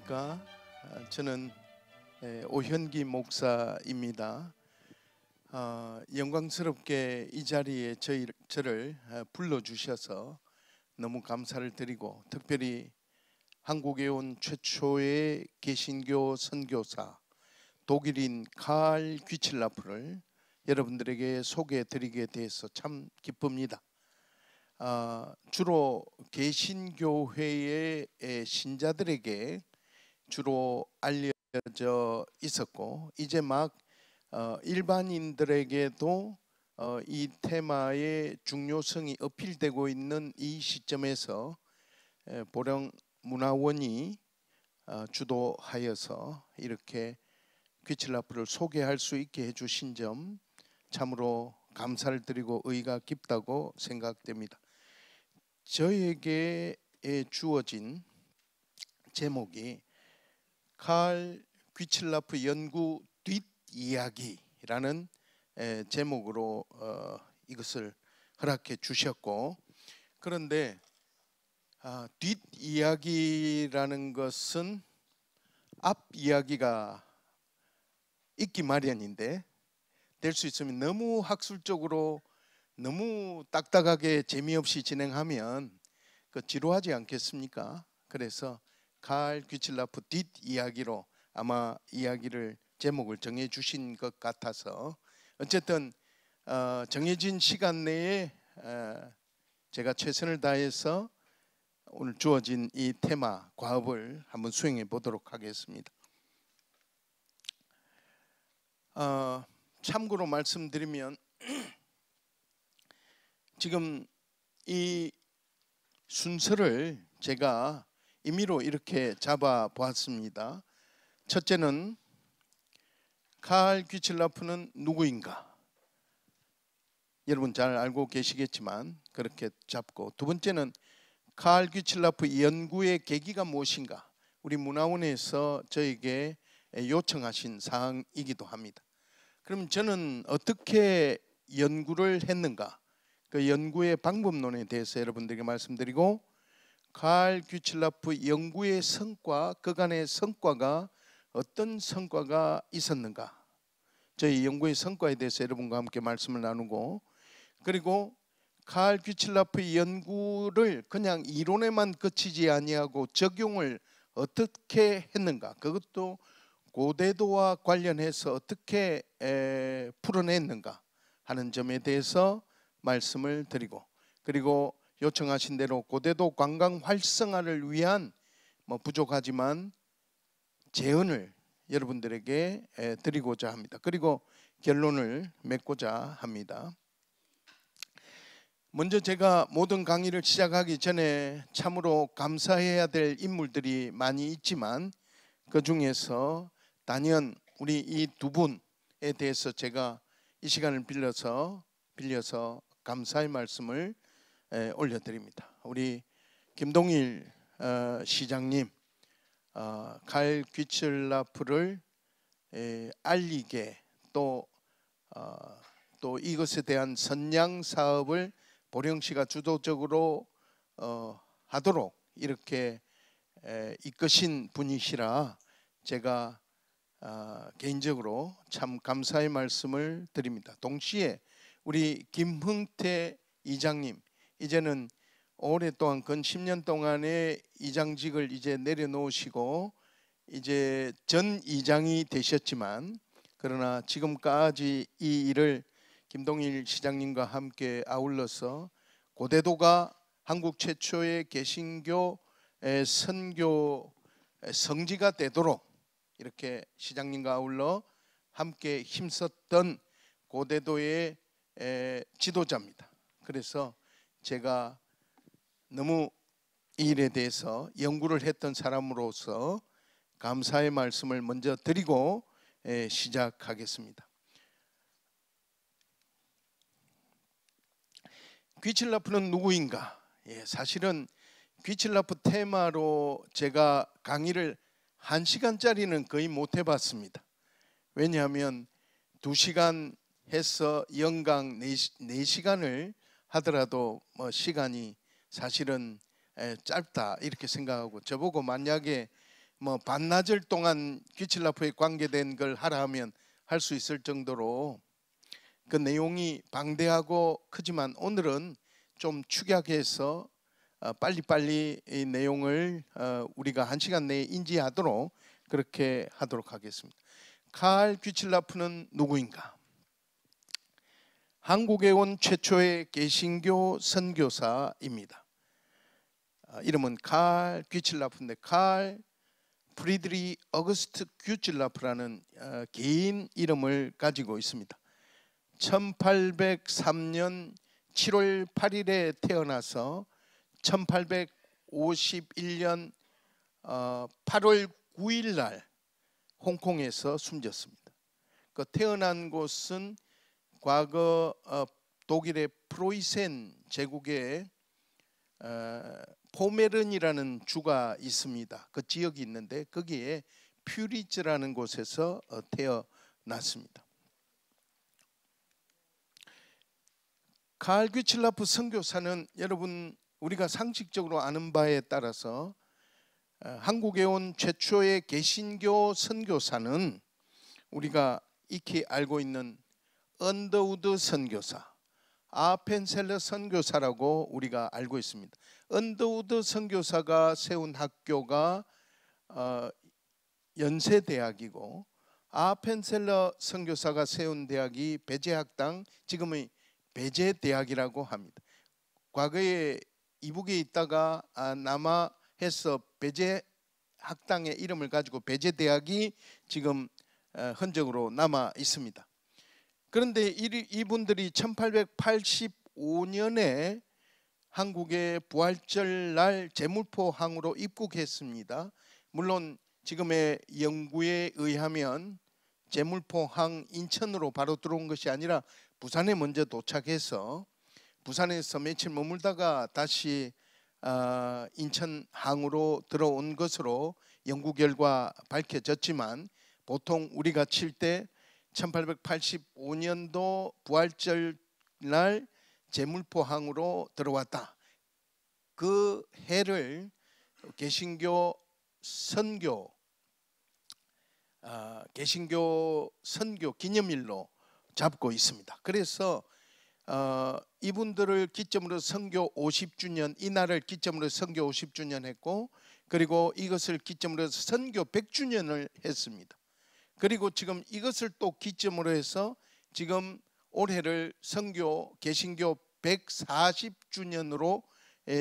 안녕하십니까? 저는 오현기 목사입니다. 영광스럽게 이 자리에 저를 불러주셔서 너무 감사를 드리고, 특별히 한국에 온 최초의 개신교 선교사 독일인 칼 귀칠라프를 여러분들에게 소개해드리게 돼서 참 기쁩니다. 주로 개신교회의 신자들에게 주로 알려져 있었고, 이제 막 일반인들에게도 이 테마의 중요성이 어필되고 있는 이 시점에서 보령문화원이 주도하여서 이렇게 귀칠라프를 소개할 수 있게 해주신 점 참으로 감사를 드리고 의의가 깊다고 생각됩니다. 저에게 주어진 제목이 칼 귀칠라프 연구 뒷이야기라는 제목으로 이것을 허락해 주셨고, 그런데 뒷이야기라는 것은 앞 이야기가 있기 마련인데, 될 수 있으면 너무 학술적으로 너무 딱딱하게 재미없이 진행하면 지루하지 않겠습니까? 그래서 칼 귀칠라프 뒷이야기로 아마 이야기를 제목을 정해 주신 것 같아서, 어쨌든 정해진 시간 내에 제가 최선을 다해서 오늘 주어진 이 테마 과업을 한번 수행해 보도록 하겠습니다. 참고로 말씀드리면 지금 이 순서를 제가 임의로 이렇게 잡아 보았습니다. 첫째는 칼 귀칠라프는 누구인가? 여러분 잘 알고 계시겠지만 그렇게 잡고, 두 번째는 칼 귀칠라프 연구의 계기가 무엇인가? 우리 문화원에서 저에게 요청하신 사항이기도 합니다. 그럼 저는 어떻게 연구를 했는가? 그 연구의 방법론에 대해서 여러분들에게 말씀드리고, 칼 귀칠라프 연구의 성과, 그간의 성과가 어떤 성과가 있었는가, 저희 연구의 성과에 대해서 여러분과 함께 말씀을 나누고, 그리고 칼 귀칠라프 연구를 그냥 이론에만 그치지 아니하고 적용을 어떻게 했는가, 그것도 고대도와 관련해서 어떻게 풀어냈는가 하는 점에 대해서 말씀을 드리고, 그리고 요청하신 대로 고대도 관광 활성화를 위한 부족하지만 제언을 여러분들에게 드리고자 합니다. 그리고 결론을 맺고자 합니다. 먼저 제가 모든 강의를 시작하기 전에 참으로 감사해야 될 인물들이 많이 있지만, 그 중에서 단연 우리 이 두 분에 대해서 제가 이 시간을 빌려서 감사의 말씀을 올려드립니다. 우리 김동일 시장님, 칼 귀칠라프를 알리게 또 이것에 대한 선양 사업을 보령시가 주도적으로 하도록 이렇게 이끄신 분이시라 제가 개인적으로 참 감사의 말씀을 드립니다. 동시에 우리 김흥태 이장님, 이제는 오랫동안 근 10년 동안의 이장직을 이제 내려놓으시고 이제 전 이장이 되셨지만, 그러나 지금까지 이 일을 김동일 시장님과 함께 아울러서 고대도가 한국 최초의 개신교 선교 성지가 되도록 이렇게 시장님과 아울러 함께 힘썼던 고대도의 지도자입니다. 그래서 제가 너무 이 일에 대해서 연구를 했던 사람으로서 감사의 말씀을 먼저 드리고 시작하겠습니다. 귀칠라프는 누구인가? 사실은 귀칠라프 테마로 제가 강의를 1시간짜리는 거의 못 해봤습니다. 왜냐하면 2시간 해서 연강 4시간을 하더라도 시간이 사실은 짧다 이렇게 생각하고, 저보고 만약에 뭐 반나절 동안 귀칠라프에 관계된 걸 하라 하면 할 수 있을 정도로 그 내용이 방대하고 크지만 오늘은 좀 축약해서 빨리빨리 이 내용을 우리가 1시간 내에 인지하도록 그렇게 하도록 하겠습니다. 칼 귀칠라프는 누구인가? 한국에 온 최초의 개신교 선교사입니다. 이름은 칼 귀칠라프인데 칼 프리드리 어거스트 귀칠라프라는 개인 이름을 가지고 있습니다. 1803년 7월 8일에 태어나서 1851년 8월 9일 날 홍콩에서 숨졌습니다. 그 태어난 곳은 과거 독일의 프로이센 제국에 포메른이라는 주가 있습니다. 그 지역이 있는데 거기에 퓨리츠라는 곳에서 태어났습니다. 칼 귀칠라프 선교사는 여러분 우리가 상식적으로 아는 바에 따라서 한국에 온 최초의 개신교 선교사는 우리가 익히 알고 있는 언더우드 선교사, 아펜셀러 선교사라고 우리가 알고 있습니다. 언더우드 선교사가 세운 학교가 연세대학이고 아펜셀러 선교사가 세운 대학이 배제학당, 지금의 배제대학이라고 합니다. 과거에 이북에 있다가 남하해서 배제학당의 이름을 가지고 배제대학이 지금 흔적으로 남아 있습니다. 그런데 이분들이 1885년에 한국의 부활절 날 제물포항으로 입국했습니다. 물론 지금의 연구에 의하면 제물포항 인천으로 바로 들어온 것이 아니라 부산에 먼저 도착해서 부산에서 며칠 머물다가 다시 인천항으로 들어온 것으로 연구 결과 밝혀졌지만 보통 우리가 칠 때 1885년도 부활절 날 제물포항으로 들어왔다. 그 해를 개신교 선교 기념일로 잡고 있습니다. 그래서 이분들을 기점으로 선교 50주년, 이날을 기점으로 선교 50주년 했고, 그리고 이것을 기점으로 해서 선교 100주년을 했습니다. 그리고 지금 이것을 또 기점으로 해서 지금 올해를 선교 개신교 140주년으로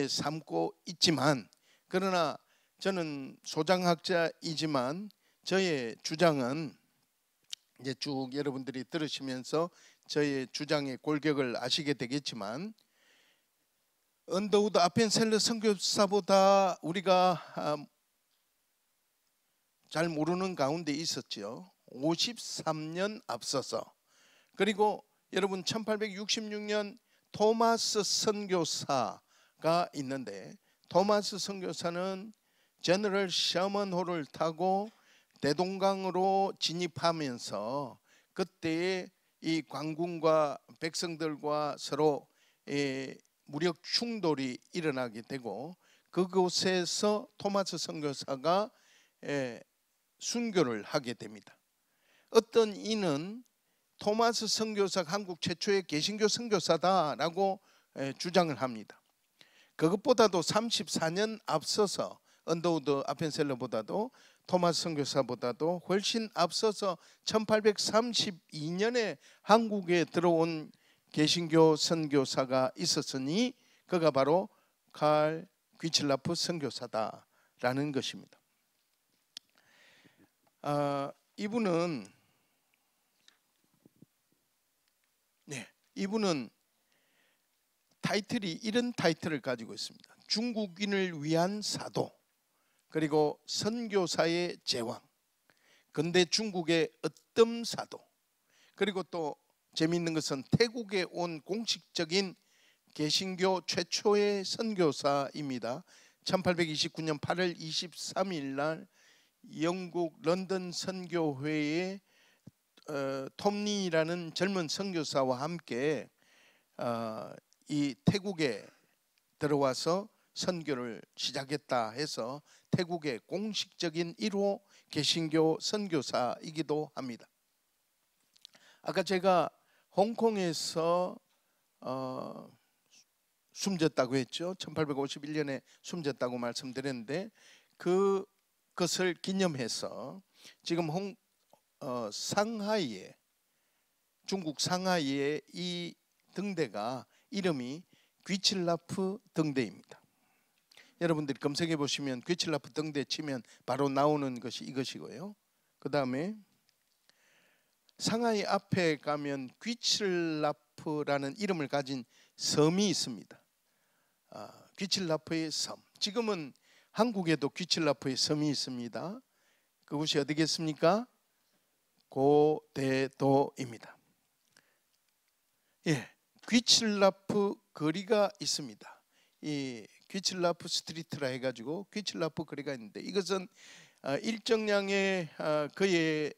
삼고 있지만, 그러나 저는 소장학자이지만 저의 주장은 이제 쭉 여러분들이 들으시면서 저의 주장의 골격을 아시게 되겠지만, 언더우드 아펜셀러 선교사보다 우리가 잘 모르는 가운데 있었죠. 53년 앞서서. 그리고 여러분 1866년 토마스 선교사가 있는데, 토마스 선교사는 제너럴 셔먼호를 타고 대동강으로 진입하면서 그때의 이 광군과 백성들과 서로 무력 충돌이 일어나게 되고, 그곳에서 토마스 선교사가 순교를 하게 됩니다. 어떤 이는 토마스 선교사가 한국 최초의 개신교 선교사다라고 주장을 합니다. 그것보다도 34년 앞서서 언더우드 아펜셀러보다도 토마스 선교사보다도 훨씬 앞서서 1832년에 한국에 들어온 개신교 선교사가 있었으니 그가 바로 칼 귀칠라프 선교사다라는 것입니다. 이분은 타이틀이 이런 타이틀을 가지고 있습니다. 중국인을 위한 사도, 그리고 선교사의 제왕, 근대 중국의 으뜸 사도, 그리고 또 재미있는 것은 태국에 온 공식적인 개신교 최초의 선교사입니다. 1829년 8월 23일 날 영국 런던 선교회의 톰리라는 젊은 선교사와 함께 이 태국에 들어와서 선교를 시작했다 해서 태국의 공식적인 1호 개신교 선교사이기도 합니다. 아까 제가 홍콩에서 숨졌다고 했죠. 1851년에 숨졌다고 말씀드렸는데 그것을 기념해서 지금 상하이에, 중국 상하이의 이 등대가 이름이 귀칠라프 등대입니다. 여러분들이 검색해 보시면 귀칠라프 등대 치면 바로 나오는 것이 이것이고요. 그 다음에 상하이 앞에 가면 귀칠라프라는 이름을 가진 섬이 있습니다. 귀칠라프의 섬. 지금은 한국에도 귀칠라프의 섬이 있습니다. 그곳이 어디겠습니까? 고대도입니다. 예, 귀칠라프 거리가 있습니다. 이 귀칠라프 스트리트라 해가지고 귀칠라프 거리가 있는데 이것은 일정량의 그의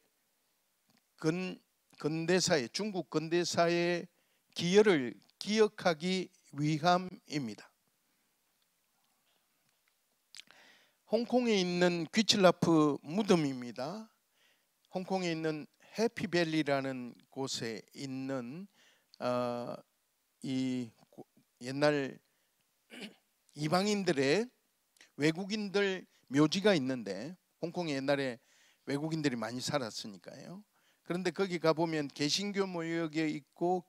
근대사의 중국 근대사의 기여를 기억하기 위함입니다. 홍콩에 있는 귀칠라프 무덤입니다. 홍콩에 있는 해피밸리라는 곳에 있는 이 옛날 이방인들의 외국인들 묘지가 있는데 홍콩에 옛날에 외국인들이 많이 살았으니까요. 그런데 거기 가보면 개신교 묘역이 있고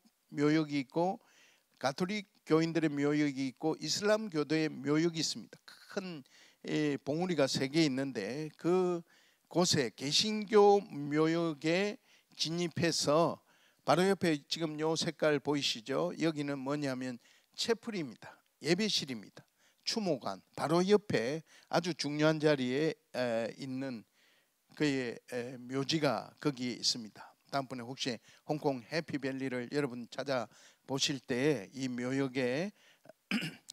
가톨릭 교인들의 묘역이 있고 이슬람 교도의 묘역이 있습니다. 큰 봉우리가 3개 있는데 그 곳에 개신교 묘역에 진입해서 바로 옆에 지금 요 색깔 보이시죠? 여기는 뭐냐면 채플입니다. 예배실입니다. 추모관 바로 옆에 아주 중요한 자리에 있는 그의 묘지가 거기 있습니다. 다음번에 혹시 홍콩 해피밸리를 여러분 찾아보실 때 이 묘역에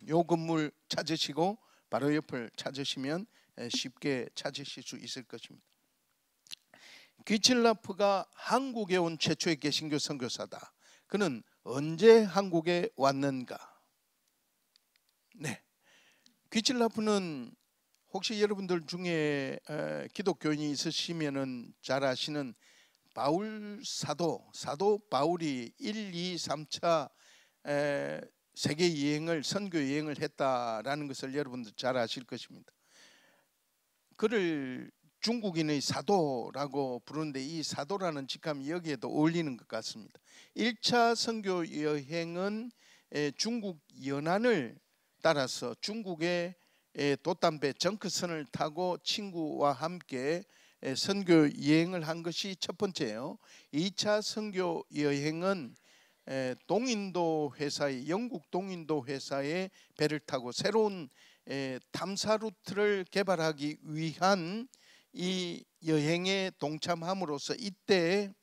요 건물 찾으시고 바로 옆을 찾으시면 쉽게 찾으실 수 있을 것입니다. 귀칠라프가 한국에 온 최초의 개신교 선교사다. 그는 언제 한국에 왔는가? 네, 귀칠라프는 혹시 여러분들 중에 기독교인이 있으시면은 잘 아시는 바울 사도 바울이 1, 2, 3차 세계 여행을 선교 여행을 했다라는 것을 여러분들 잘 아실 것입니다. 그를 중국인의 사도라고 부르는데 이 사도라는 직함이 여기에도 어울리는 것 같습니다. 1차 선교 여행은 중국 연안을 따라서 중국의 돛담배 정크선을 타고 친구와 함께 선교 여행을 한 것이 첫 번째예요. 2차 선교 여행은 동인도 회사의 영국 동인도 회사의 배를 타고 새로운 탐사 루트를 개발하기 위한 이 여행에 동참함으로써 이때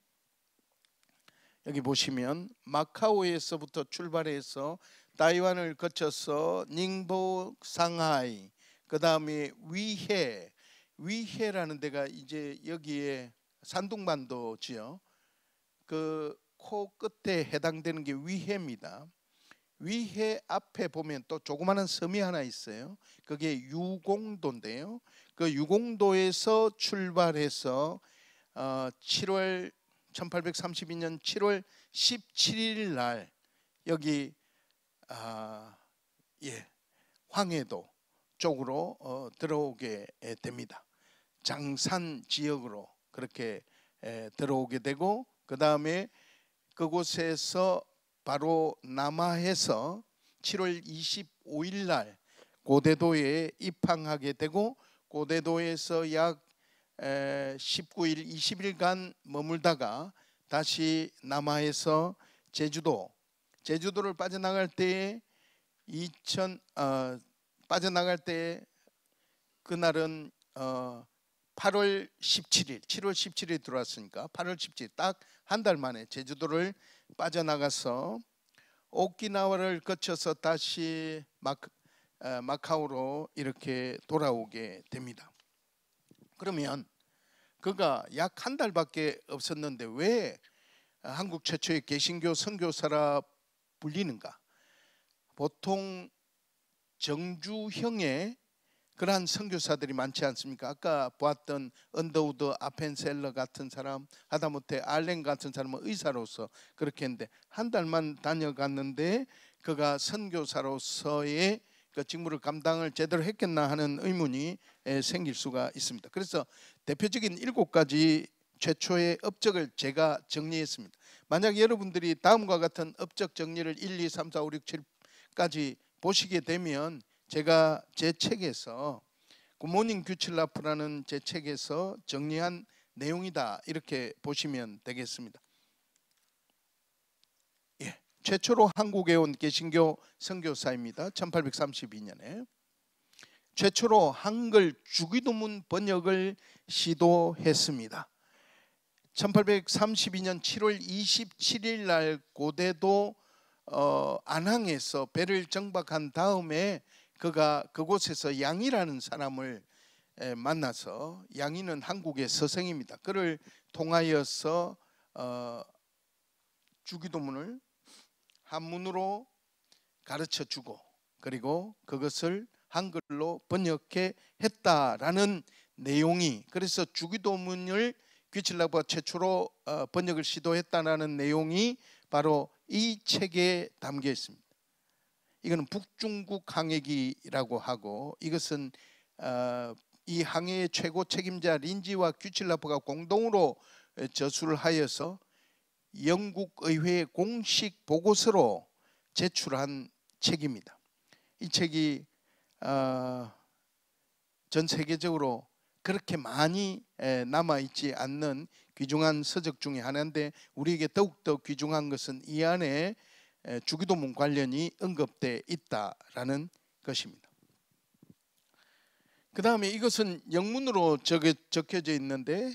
여기 보시면 마카오에서부터 출발해서 타이완을 거쳐서 닝보, 상하이, 그 다음에 위해라는 데가 이제 여기에 산둥반도지요. 그 코 끝에 해당되는 게 위해입니다. 위해 앞에 보면 또 조그마한 섬이 하나 있어요. 그게 유공도인데요. 그 유공도에서 출발해서 1832년 7월 17일 날 여기 황해도 쪽으로 들어오게 됩니다. 장산 지역으로 그렇게 들어오게 되고 그 다음에 그곳에서 바로 남하해서 7월 25일 날 고대도에 입항하게 되고 고대도에서 약 19일, 20일간 머물다가 다시 남하해서 제주도를 빠져나갈 때에 빠져나갈 때 그날은 8월 17일, 7월 17일에 들어왔으니까 8월 17일 딱 한 달 만에 제주도를 빠져나가서 오키나와를 거쳐서 다시 마카오로 이렇게 돌아오게 됩니다. 그러면 그가 약 한 달밖에 없었는데 왜 한국 최초의 개신교 선교사라 불리는가? 보통 정주형의 그러한 선교사들이 많지 않습니까? 아까 보았던 언더우드 아펜셀러 같은 사람, 하다못해 알렌 같은 사람은 의사로서 그렇게 했는데 한 달만 다녀갔는데 그가 선교사로서의 그 직무를 감당을 제대로 했겠나 하는 의문이 생길 수가 있습니다. 그래서 대표적인 7가지 최초의 업적을 제가 정리했습니다. 만약 여러분들이 다음과 같은 업적 정리를 1, 2, 3, 4, 5, 6, 7까지 보시게 되면 제가 제 책에서 굿모닝 규칠라프라는 제 책에서 정리한 내용이다 이렇게 보시면 되겠습니다. 예, 최초로 한국에 온 개신교 선교사입니다. 1832년에 최초로 한글 주기도문 번역을 시도했습니다. 1832년 7월 27일 날 고대도 안항에서 배를 정박한 다음에 그가 그곳에서 양이라는 사람을 만나서, 양이는 한국의 서생입니다. 그를 통하여서 주기도문을 한문으로 가르쳐주고 그리고 그것을 한글로 번역해 했다라는 내용이, 그래서 주기도문을 규칠라프가 최초로 번역을 시도했다라는 내용이 바로 이 책에 담겨 있습니다. 이거는 북중국 항해기라고 하고, 이것은 이 항해의 최고 책임자 린지와 규칠라프가 공동으로 저술을 하여서 영국 의회의 공식 보고서로 제출한 책입니다. 이 책이 전 세계적으로 그렇게 많이 남아있지 않는 귀중한 서적 중에 하나인데, 우리에게 더욱더 귀중한 것은 이 안에 주기도문 관련이 언급되어 있다라는 것입니다. 그 다음에 이것은 영문으로 적혀져 있는데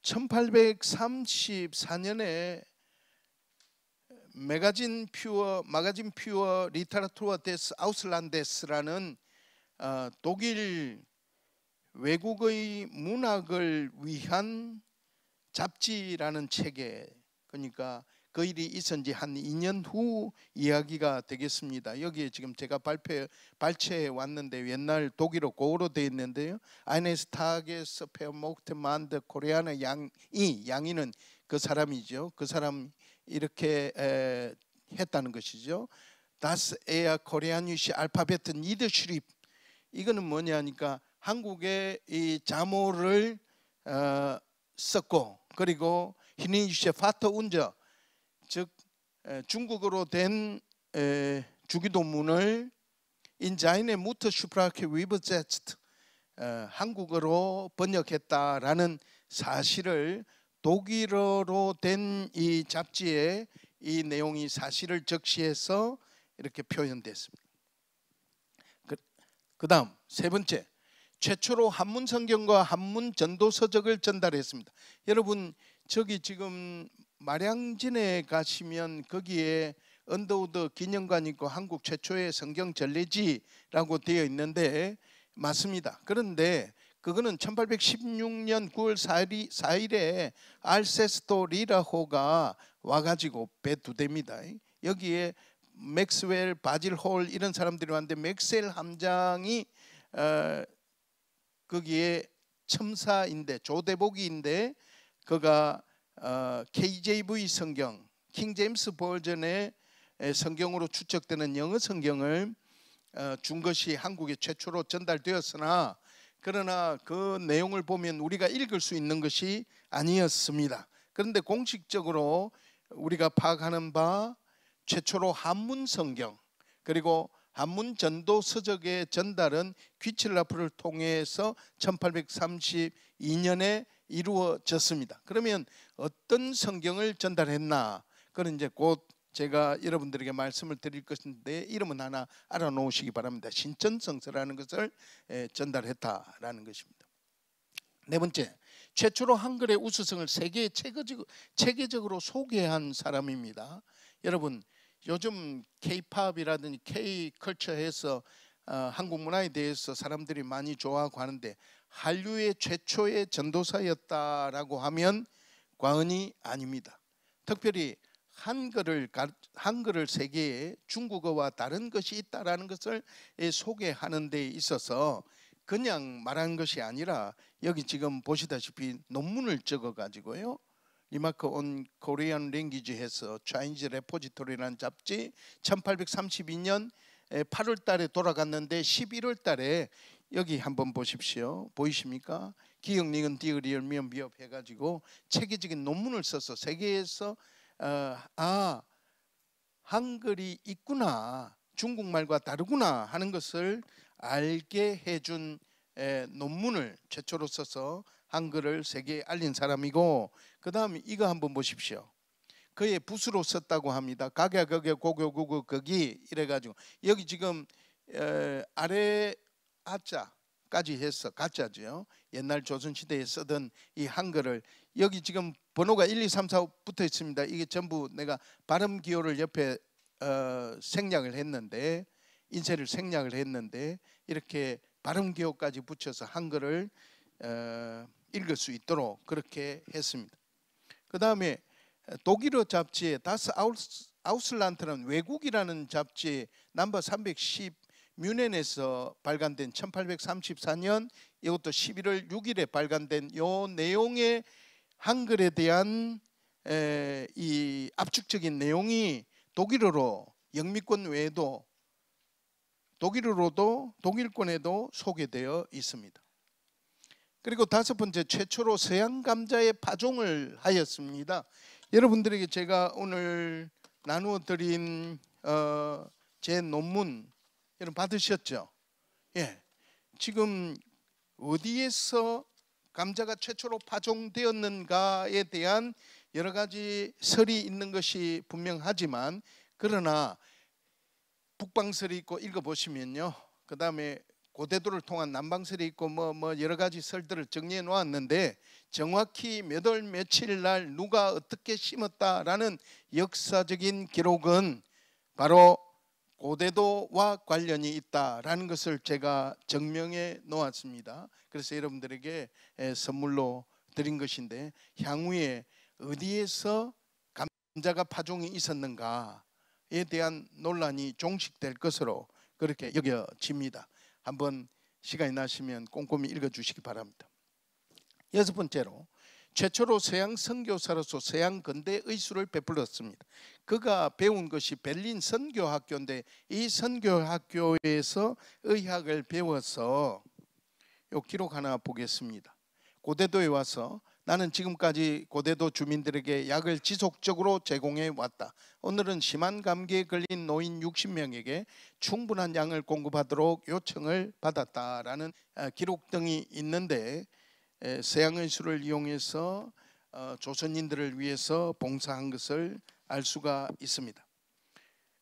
1834년에 마가진 퓨어 리터라투라 데스 아우슬란데스라는 독일 외국의 문학을 위한 잡지라는 책에, 그러니까 그 일이 있은 지 한 2년 후 이야기가 되겠습니다. 여기에 지금 제가 발췌해 왔는데 옛날 독일어 고어로 되어 있는데요. 아이네스 타게스 페어목트만드 코리아나 양이는 그 사람이죠. 그 사람 이렇게 했다는 것이죠. 다스 에어 코리아니시 알파베트 니더슈립, 이거는 뭐냐니까 한국의 이 자모를 썼고, 그리고 히니슈 파터 운저, 즉 중국어로 된 주기도문을 인자인의 무터 슈프라케 위버제스트 한국어로 번역했다라는 사실을, 독일어로 된 이 잡지에 이 내용이 사실을 적시해서 이렇게 표현됐습니다. 그 다음 세 번째, 최초로 한문 성경과 한문 전도서적을 전달했습니다. 여러분 저기 지금 마량진에 가시면 거기에 언더우드 기념관 있고 한국 최초의 성경 전례지라고 되어 있는데 맞습니다. 그런데 그거는 1816년 9월 4일에 알세스토 리라호가 와가지고 배두됩니다. 여기에 맥스웰, 바질 홀 이런 사람들이 왔는데 맥스웰 함장이 거기에 첨사인데 조대복이인데 그가 KJV 성경, 킹 제임스 버전의 성경으로 추측되는 영어 성경을 준 것이 한국에 최초로 전달되었으나, 그러나 그 내용을 보면 우리가 읽을 수 있는 것이 아니었습니다. 그런데 공식적으로 우리가 파악하는 바 최초로 한문 성경 그리고 한문 전도 서적의 전달은 규칠라프를 통해서 1832년에 이루어졌습니다. 그러면 어떤 성경을 전달했나? 그건 이제 곧 제가 여러분들에게 말씀을 드릴 것인데 이름은 하나 알아놓으시기 바랍니다. 신천성서라는 것을 전달했다라는 것입니다. 네 번째, 최초로 한글의 우수성을 세계에 체계적으로 소개한 사람입니다. 여러분 요즘 K-팝이라든지 K-컬처에서 한국 문화에 대해서 사람들이 많이 좋아하고 하는데 한류의 최초의 전도사였다라고 하면 과언이 아닙니다. 특별히 한글을 세계에 중국어와 다른 것이 있다라는 것을 소개하는 데 있어서 그냥 말하는 것이 아니라 여기 지금 보시다시피 논문을 적어 가지고요. 리마크 온 코리안 랭귀지 해서 차이니즈 레포지토리라는 잡지 1832년 8월 달에 돌아갔는데 11월 달에 여기 한번 보십시오. 보이십니까? 기억력은 디어리얼 미연 비업 해가지고 체계적인 논문을 써서 세계에서 한글이 있구나, 중국말과 다르구나 하는 것을 알게 해준 논문을 최초로 써서 한글을 세계에 알린 사람이고, 그 다음에 이거 한번 보십시오. 그의 붓으로 썼다고 합니다. 가게 고교 거기 이래가지고 여기 지금 아래 아자까지 해서 가짜죠. 옛날 조선시대에 쓰던 이 한글을 여기 지금 번호가 1, 2, 3, 4 붙어 있습니다. 이게 전부 내가 발음 기호를 옆에 생략을 했는데, 인쇄를 생략을 했는데 이렇게 발음 기호까지 붙여서 한글을 읽을 수 있도록 그렇게 했습니다. 그 다음에 독일어 잡지에 다스 아우슬란트라는 외국이라는 잡지 넘버 310 뮌헨에서 발간된 1834년 이것도 11월 6일에 발간된 요 내용의 한글에 대한 이 압축적인 내용이 독일어로 영미권 외에도 독일어로도 독일권에도 소개되어 있습니다. 그리고 다섯 번째, 최초로 서양 감자의 파종을 하였습니다. 여러분들에게 제가 오늘 나누어 드린 제 논문 여러분 받으셨죠? 예. 지금 어디에서 감자가 최초로 파종되었는가에 대한 여러 가지 설이 있는 것이 분명하지만, 그러나 북방설이 있고 읽어보시면요, 그 다음에 고대도를 통한 남방설이 있고 뭐 여러 가지 설들을 정리해 놓았는데, 정확히 몇 월 며칠 날 누가 어떻게 심었다라는 역사적인 기록은 바로 고대도와 관련이 있다라는 것을 제가 증명해 놓았습니다. 그래서 여러분들에게 선물로 드린 것인데, 향후에 어디에서 감자가 파종이 있었는가에 대한 논란이 종식될 것으로 그렇게 여겨집니다. 한번 시간이 나시면 꼼꼼히 읽어주시기 바랍니다. 여섯 번째로, 최초로 서양 선교사로서 서양 근대 의술을 베풀었습니다. 그가 배운 것이 베를린 선교학교인데, 이 선교학교에서 의학을 배워서 요 기록 하나 보겠습니다. 고대도에 와서 나는 지금까지 고대도 주민들에게 약을 지속적으로 제공해 왔다. 오늘은 심한 감기에 걸린 노인 60명에게 충분한 양을 공급하도록 요청을 받았다라는 기록 등이 있는데, 서양의술을 이용해서 조선인들을 위해서 봉사한 것을 알 수가 있습니다.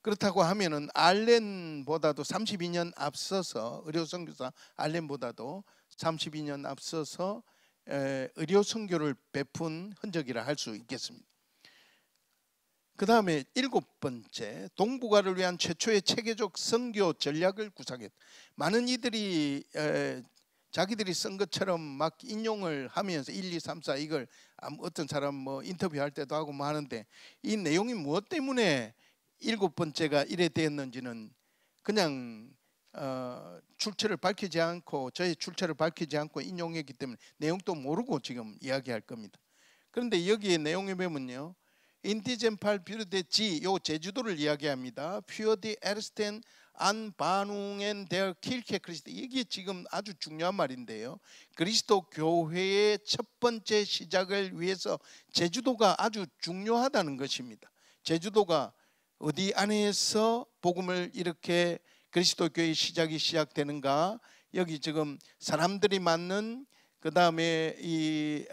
그렇다고 하면은 알렌보다도 32년 앞서서, 의료선교사 알렌보다도 32년 앞서서 의료선교를 베푼 흔적이라 할 수 있겠습니다. 그 다음에 일곱 번째, 동북아를 위한 최초의 체계적 선교 전략을 구상했다. 많은 이들이 자기들이 쓴 것처럼 막 인용을 하면서 1, 2, 3, 4 이걸 어떤 사람 뭐 인터뷰할 때도 하고 뭐 하는데, 이 내용이 무엇 때문에 일곱 번째가 이래 되었는지는 그냥 출처를 밝히지 않고, 저의 출처를 밝히지 않고 인용했기 때문에 내용도 모르고 지금 이야기할 겁니다. 그런데 여기에 내용에 보면요, 인티젠팔 비르데지 요 제주도를 이야기합니다. 퓨어디 에르스텐 안 바누엔 데어 킬케 크리스트, 이게 지금 아주 중요한 말인데요, 그리스도 교회의 첫 번째 시작을 위해서 제주도가 아주 중요하다는 것입니다. 제주도가 어디 안에서 복음을 이렇게 그리스도 교회의 시작이 시작되는가, 여기 지금 사람들이 많는 그 다음에 이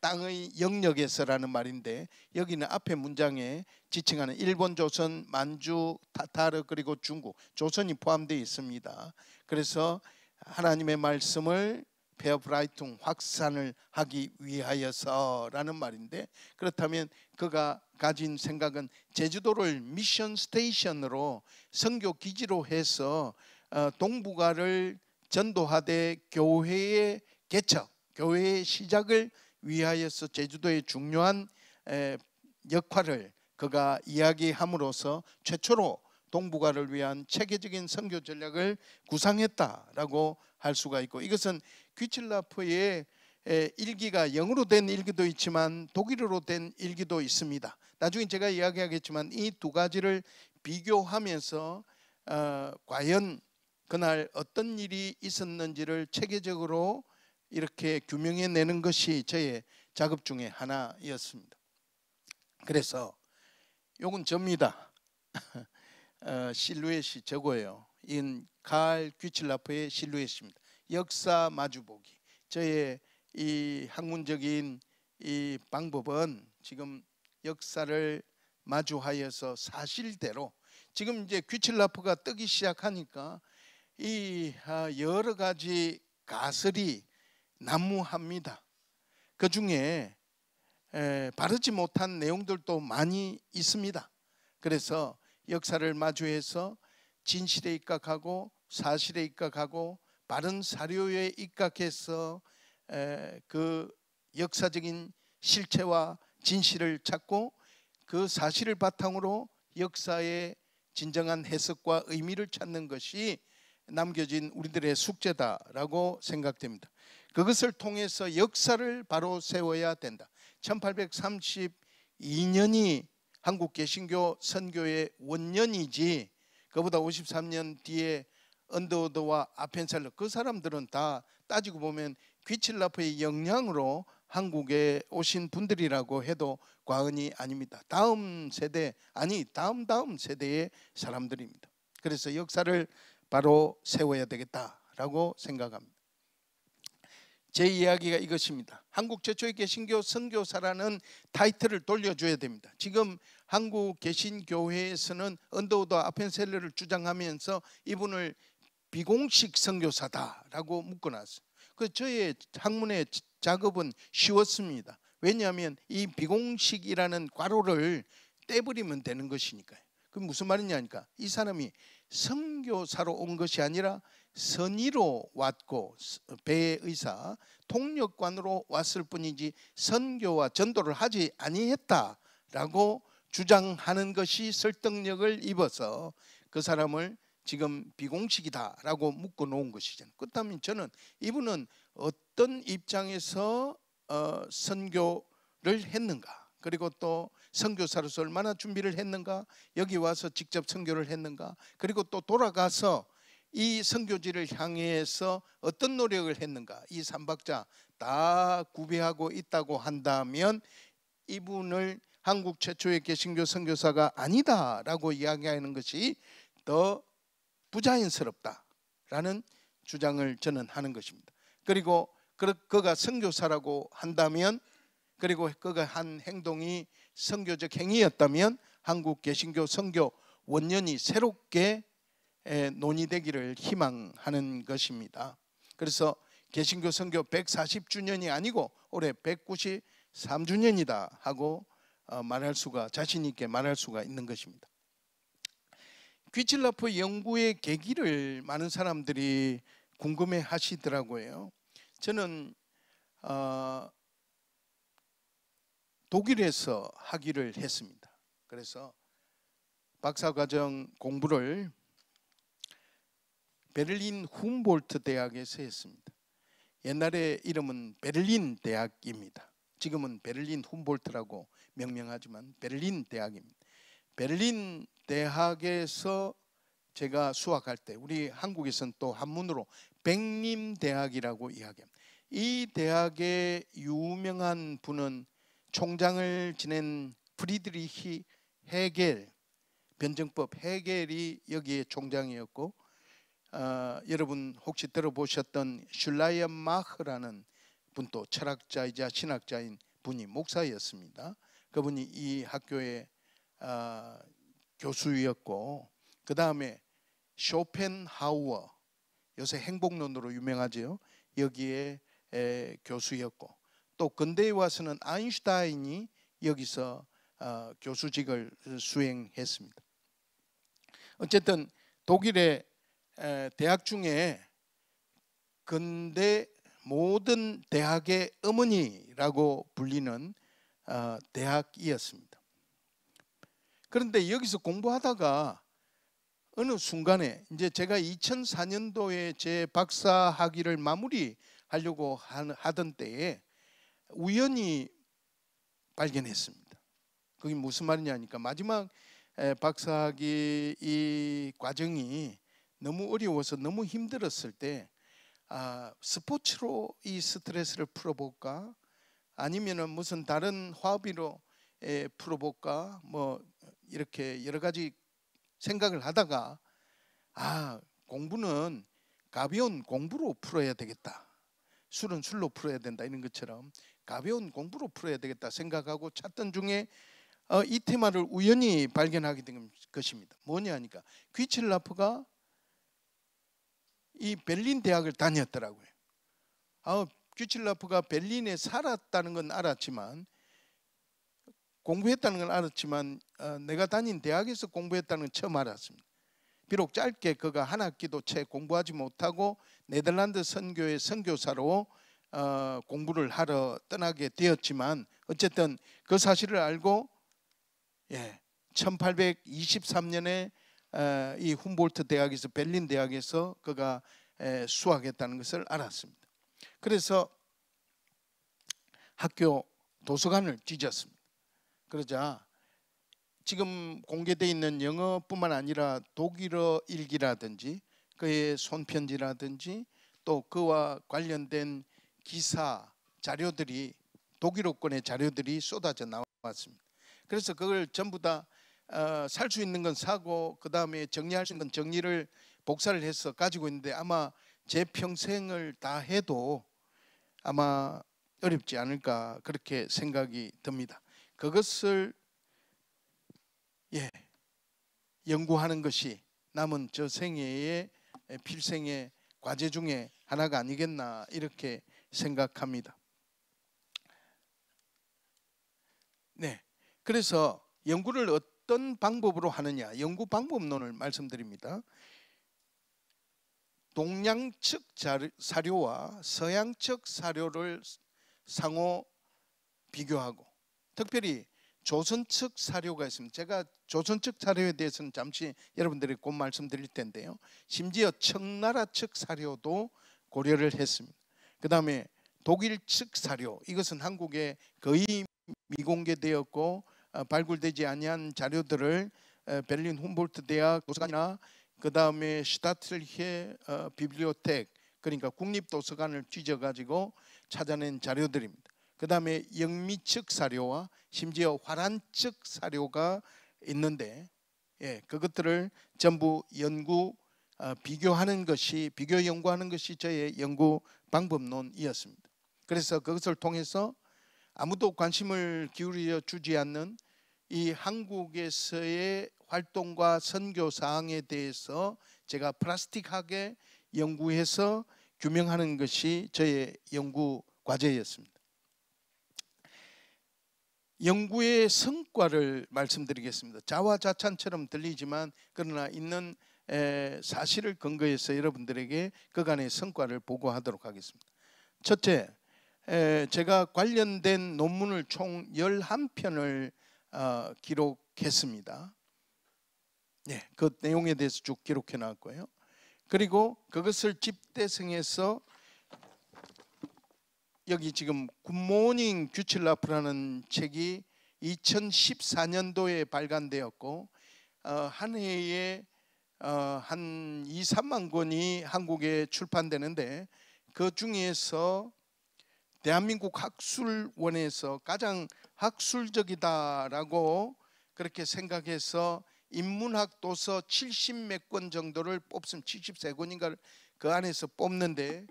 땅의 영역에서라는 말인데, 여기는 앞에 문장에 지칭하는 일본, 조선, 만주, 타타르 그리고 중국, 조선이 포함되어 있습니다. 그래서 하나님의 말씀을 페어브라이퉁 확산을 하기 위하여서라는 말인데, 그렇다면 그가 가진 생각은 제주도를 미션 스테이션으로 선교 기지로 해서 동북아를 전도하되 교회의 개척, 교회의 시작을 위하여서 제주도의 중요한 역할을 그가 이야기함으로써 최초로 동북아를 위한 체계적인 선교 전략을 구상했다라고 할 수가 있고, 이것은 귀칠라프의 일기가 영어로 된 일기도 있지만 독일어로 된 일기도 있습니다. 나중에 제가 이야기하겠지만 이 두 가지를 비교하면서 과연 그날 어떤 일이 있었는지를 체계적으로 이렇게 규명해내는 것이 저의 작업 중에 하나였습니다. 그래서 요건 접니다. 실루엣이 저거예요. 이건 칼 귀칠라프의 실루엣입니다. 역사 마주보기. 저의 이 학문적인 이 방법은 지금 역사를 마주하여서 사실대로, 지금 이제 귀칠라프가 뜨기 시작하니까 이 여러 가지 가설이 난무합니다. 그 중에 바르지 못한 내용들도 많이 있습니다. 그래서 역사를 마주해서 진실에 입각하고 사실에 입각하고 바른 사료에 입각해서 그 역사적인 실체와 진실을 찾고 그 사실을 바탕으로 역사의 진정한 해석과 의미를 찾는 것이 남겨진 우리들의 숙제다라고 생각됩니다. 그것을 통해서 역사를 바로 세워야 된다. 1832년이 한국 개신교 선교의 원년이지, 그보다 53년 뒤에 언더우드와 아펜셀러, 그 사람들은 다 따지고 보면 귀칠라프의 영향으로 한국에 오신 분들이라고 해도 과언이 아닙니다. 다음 세대, 아니 다음 세대의 사람들입니다. 그래서 역사를 바로 세워야 되겠다라고 생각합니다. 제 이야기가 이것입니다. 한국 최초의 개신교 선교사라는 타이틀을 돌려줘야 됩니다. 지금 한국 개신교회에서는 언더우드 아펜셀러를 주장하면서 이분을 비공식 선교사다라고 묶어놨어요. 그 저의 학문의 작업은 쉬웠습니다. 왜냐하면 이 비공식이라는 괄호를 떼버리면 되는 것이니까요. 그럼 무슨 말이냐니까, 이 사람이 선교사로 온 것이 아니라 선의로 왔고 배의 의사, 통역관으로 왔을 뿐이지 선교와 전도를 하지 아니했다라고 주장하는 것이 설득력을 입어서 그 사람을 지금 비공식이다라고 묶어 놓은 것이잖아요. 그렇다면 저는 이분은 어떤 입장에서 선교를 했는가, 그리고 또 선교사로서 얼마나 준비를 했는가, 여기 와서 직접 선교를 했는가, 그리고 또 돌아가서 이 선교지를 향해서 어떤 노력을 했는가, 이 삼박자 다 구비하고 있다고 한다면 이분을 한국 최초의 개신교 선교사가 아니다라고 이야기하는 것이 더 부자연스럽다라는 주장을 저는 하는 것입니다. 그리고 그가 선교사라고 한다면, 그리고 그가 한 행동이 선교적 행위였다면 한국 개신교 선교 원년이 새롭게 논의되기를 희망하는 것입니다. 그래서 개신교 선교 140주년이 아니고 올해 193주년이다 하고 말할 수가, 자신 있게 말할 수가 있는 것입니다. 귀칠라프 연구의 계기를 많은 사람들이 궁금해 하시더라고요. 저는 독일에서 학위를 했습니다. 그래서 박사과정 공부를 베를린 훔볼트 대학에서 했습니다. 옛날에 이름은 베를린 대학입니다. 지금은 베를린 훔볼트라고 명명하지만 베를린 대학입니다. 베를린 대학에서 제가 수학할 때, 우리 한국에서는 또 한문으로 백림대학이라고 이야기합니다. 이 대학의 유명한 분은 총장을 지낸 프리드리히 헤겔, 변증법 헤겔이 여기에 총장이었고, 여러분 혹시 들어보셨던 슐라이언마흐라는 분도 철학자이자 신학자인 분이 목사였습니다. 그분이 이 학교의 교수였고, 그 다음에 쇼펜하우어, 요새 행복론으로 유명하죠. 여기에 교수였고, 또 근대에 와서는 아인슈타인이 여기서 교수직을 수행했습니다. 어쨌든 독일의 대학 중에 근대 모든 대학의 어머니라고 불리는 대학이었습니다. 그런데 여기서 공부하다가 어느 순간에 이제 제가 2004년도에 제 박사 학위를 마무리하려고 하던 때에 우연히 발견했습니다. 그게 무슨 말이냐니까 마지막 박사학위 이 과정이 너무 어려워서 너무 힘들었을 때 스포츠로 이 스트레스를 풀어볼까? 아니면은 무슨 다른 화합으로 풀어볼까? 뭐 이렇게 여러 가지 생각을 하다가 공부는 가벼운 공부로 풀어야 되겠다. 술은 술로 풀어야 된다 이런 것처럼 가벼운 공부로 풀어야 되겠다 생각하고 찾던 중에 이 테마를 우연히 발견하게 된 것입니다. 뭐냐 하니까 귀칠라프가 이 베를린 대학을 다녔더라고요. 귀칠라프가 베를린에 살았다는 건 알았지만 공부했다는 건 알았지만 내가 다닌 대학에서 공부했다는 건 처음 알았습니다. 비록 짧게 그가 한 학기도 채 공부하지 못하고 네덜란드 선교의 선교사로 공부를 하러 떠나게 되었지만 어쨌든 그 사실을 알고 1823년에 이 훔볼트 대학에서 베를린 대학에서 그가 수학했다는 것을 알았습니다. 그래서 학교 도서관을 뒤졌습니다. 그러자 지금 공개되어 있는 영어뿐만 아니라 독일어 일기라든지 그의 손편지라든지 또 그와 관련된 기사 자료들이 독일어권의 자료들이 쏟아져 나왔습니다. 그래서 그걸 전부 다 살 수 있는 건 사고 그 다음에 정리할 수 있는 건 정리를 복사를 해서 가지고 있는데 아마 제 평생을 다 해도 아마 어렵지 않을까 그렇게 생각이 듭니다. 그것을 연구하는 것이 남은 저 생애의 필생의 과제 중에 하나가 아니겠나 이렇게 생각합니다. 그래서 연구를 어떤 방법으로 하느냐 연구 방법론을 말씀드립니다. 동양 측 사료와 서양 측 사료를 상호 비교하고 특별히 조선 측 사료가 있습니다. 제가 조선 측 사료에 대해서는 잠시 여러분들에게 곧 말씀드릴 텐데요. 심지어 청나라 측 사료도 고려를 했습니다. 그 다음에 독일 측 사료 이것은 한국에 거의 미공개되었고 발굴되지 아니한 자료들을 베를린 훔볼트 대학 도서관이나 그 다음에 슈타틀히에 비블리오텍 그러니까 국립도서관을 뒤져가지고 찾아낸 자료들입니다. 그 다음에 영미 측 사료와 심지어 화란 측 사료가 있는데 그것들을 전부 비교하는 것이 비교 연구하는 것이 저의 연구 방법론이었습니다. 그래서 그것을 통해서 아무도 관심을 기울여 주지 않는 이 한국에서의 활동과 선교 사항에 대해서 제가 플라스틱하게 연구해서 규명하는 것이 저의 연구 과제였습니다. 연구의 성과를 말씀드리겠습니다. 자화자찬처럼 들리지만 그러나 있는 사실을 근거해서 여러분들에게 그간의 성과를 보고하도록 하겠습니다. 첫째, 제가 관련된 논문을 총 11편을 기록했습니다. 그 내용에 대해서 쭉 기록해 놨고요. 그리고 그것을 집대성해서 여기 지금 굿모닝 귀칠라프라는 책이 2014년도에 발간되었고 한 해에 한 2, 3만 권이 한국에 출판되는데 그 중에서 대한민국 학술원에서 가장 학술적이다라고 그렇게 생각해서 인문학 도서 70몇 권 정도를 뽑으면 73권인가를 그 안에서 뽑는데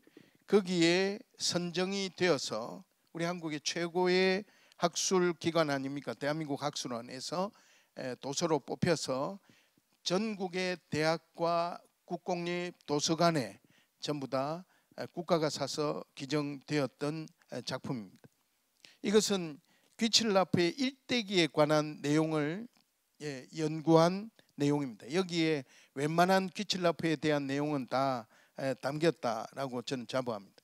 거기에 선정이 되어서 우리 한국의 최고의 학술 기관 아닙니까? 대한민국 학술원에서 도서로 뽑혀서 전국의 대학과 국공립 도서관에 전부 다 국가가 사서 기증되었던 작품입니다. 이것은 귀칠라프의 일대기에 관한 내용을 연구한 내용입니다. 여기에 웬만한 귀칠라프에 대한 내용은 다 담겼다라고 저는 자부합니다.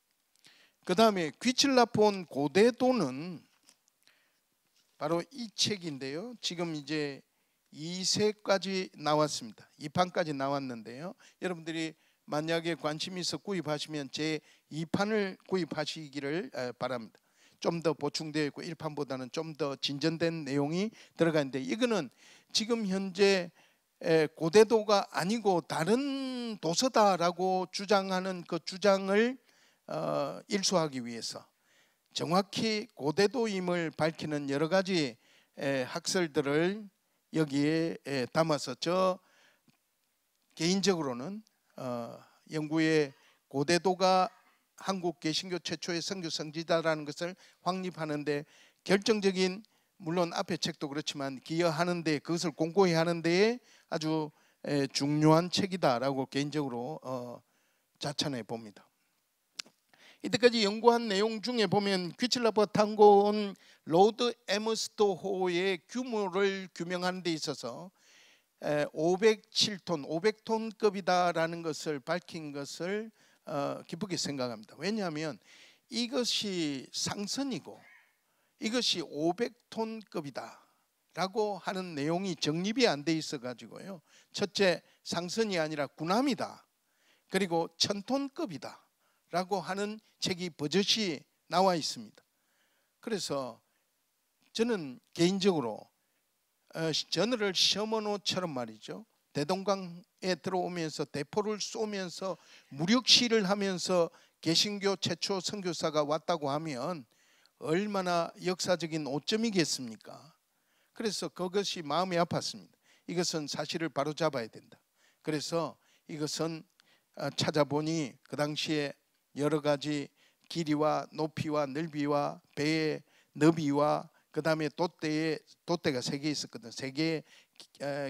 그 다음에 귀칠라프 고대도는 바로 이 책인데요. 지금 이제 2세까지 나왔습니다. 2판까지 나왔는데요. 여러분들이 만약에 관심이 있어 구입하시면 제 2판을 구입하시기를 바랍니다. 좀 더 보충되어 있고 1판보다는 좀 더 진전된 내용이 들어가 있는데, 이거는 지금 현재 고대도가 아니고 다른 도서다라고 주장하는 그 주장을 일소하기 위해서 정확히 고대도임을 밝히는 여러 가지 학설들을 여기에 담아서, 저 개인적으로는 영구의 고대도가 한국 개신교 최초의 선교 성지다라는 것을 확립하는데 결정적인, 물론 앞에 책도 그렇지만 기여하는데, 그것을 공고히 하는데 아주 중요한 책이다라고 개인적으로 자찬해 봅니다. 이때까지 연구한 내용 중에 보면 귀칠라프가 탐구한 로드 에머스토 호의 규모를 규명하는 데 있어서 507톤, 500톤급이다라는 것을 밝힌 것을 기쁘게 생각합니다. 왜냐하면 이것이 상선이고 이것이 500톤급이다라고 하는 내용이 정립이 안 돼 있어 가지고요. 첫째, 상선이 아니라 군함이다. 그리고 1000톤급이다 라고 하는 책이 버젓이 나와 있습니다. 그래서 저는 개인적으로 저너럴 셔머노처럼 말이죠, 대동강에 들어오면서 대포를 쏘면서 무력시를 하면서 개신교 최초 선교사가 왔다고 하면 얼마나 역사적인 오점이겠습니까? 그래서 그것이 마음이 아팠습니다. 이것은 사실을 바로잡아야 된다. 그래서 이것은 찾아보니 그 당시에 여러 가지 길이와 높이와 넓이와 배의 너비와 그 다음에 돛대가 3개 있었거든. 3개의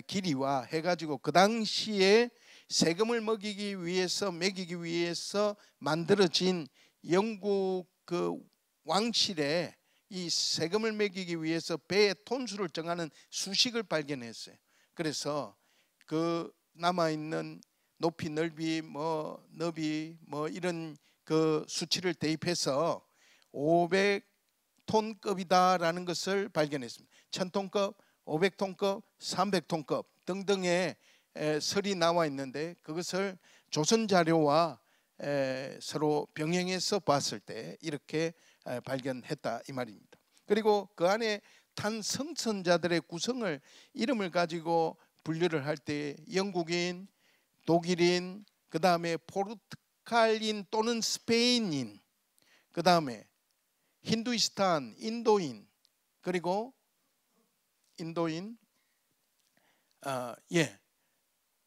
길이와 해가지고 그 당시에 세금을 먹이기 위해서 만들어진 영국 그 왕실에 이 세금을 매기기 위해서 배의 톤수를 정하는 수식을 발견했어요. 그래서 그 남아있는 높이, 넓이, 너비 이런 그 수치를 대입해서 500톤급이다라는 것을 발견했습니다. 1000톤급, 500톤급, 300톤급 등등의 설이 나와 있는데, 그것을 조선 자료와 서로 병행해서 봤을 때 이렇게 발견했다 이 말입니다. 그리고 그 안에 탄 성선자들의 구성을, 이름을 가지고 분류를 할 때 영국인, 독일인, 그 다음에 포르투갈인 또는 스페인인, 그 다음에 힌두이스탄, 인도인, 그리고 인도인,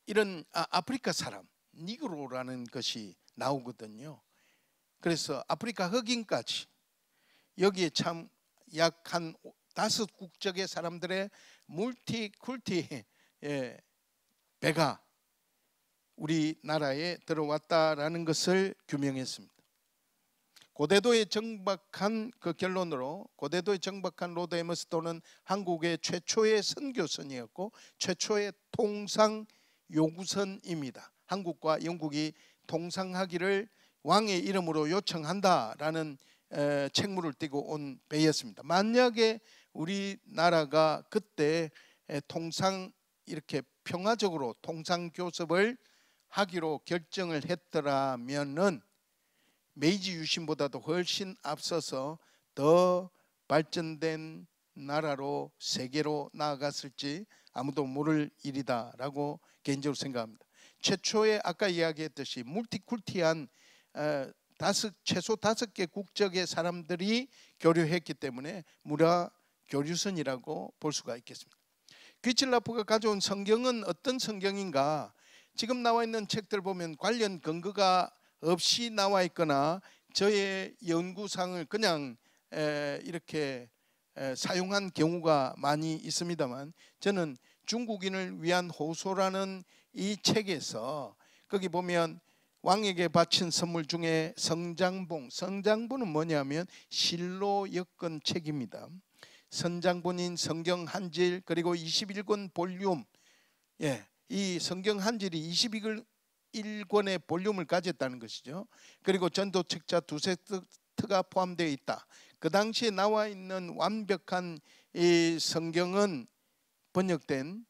이런 아프리카 사람, 니그로라는 것이 나오거든요. 그래서 아프리카 흑인까지 여기에 참 약 한 5국적의 사람들의 물티쿨티 배가 우리나라에 들어왔다라는 것을 규명했습니다. 고대도에 정박한 그 결론으로, 고대도에 정박한 로드 에머스토는 한국의 최초의 선교선이었고 최초의 통상 요구선입니다. 한국과 영국이 통상하기를 왕의 이름으로 요청한다라는 책무를 띠고 온 배였습니다. 만약에 우리나라가 그때 통상 이렇게 평화적으로 통상 교섭을 하기로 결정을 했더라면은 메이지 유신보다도 훨씬 앞서서 더 발전된 나라로, 세계로 나아갔을지 아무도 모를 일이다라고 개인적으로 생각합니다. 최초의 아까 이야기했듯이 물티쿨티한 최소 5개 국적의 사람들이 교류했기 때문에 문화 교류선이라고 볼 수가 있겠습니다. 귀칠라프가 가져온 성경은 어떤 성경인가? 지금 나와 있는 책들 보면 관련 근거가 없이 나와 있거나 저의 연구상을 그냥 이렇게 사용한 경우가 많이 있습니다만, 저는 중국인을 위한 호소라는 이 책에서 거기 보면 왕에게 바친 선물 중에 성장본은 뭐냐면 실로 엮은 책입니다. 선장본인 성경 한질, 그리고 21권 볼륨, 이 성경 한질이 21권의 볼륨을 가졌다는 것이죠. 그리고 전도책자 2세트가 포함되어 있다. 그 당시에 나와 있는 완벽한 이 성경은 번역된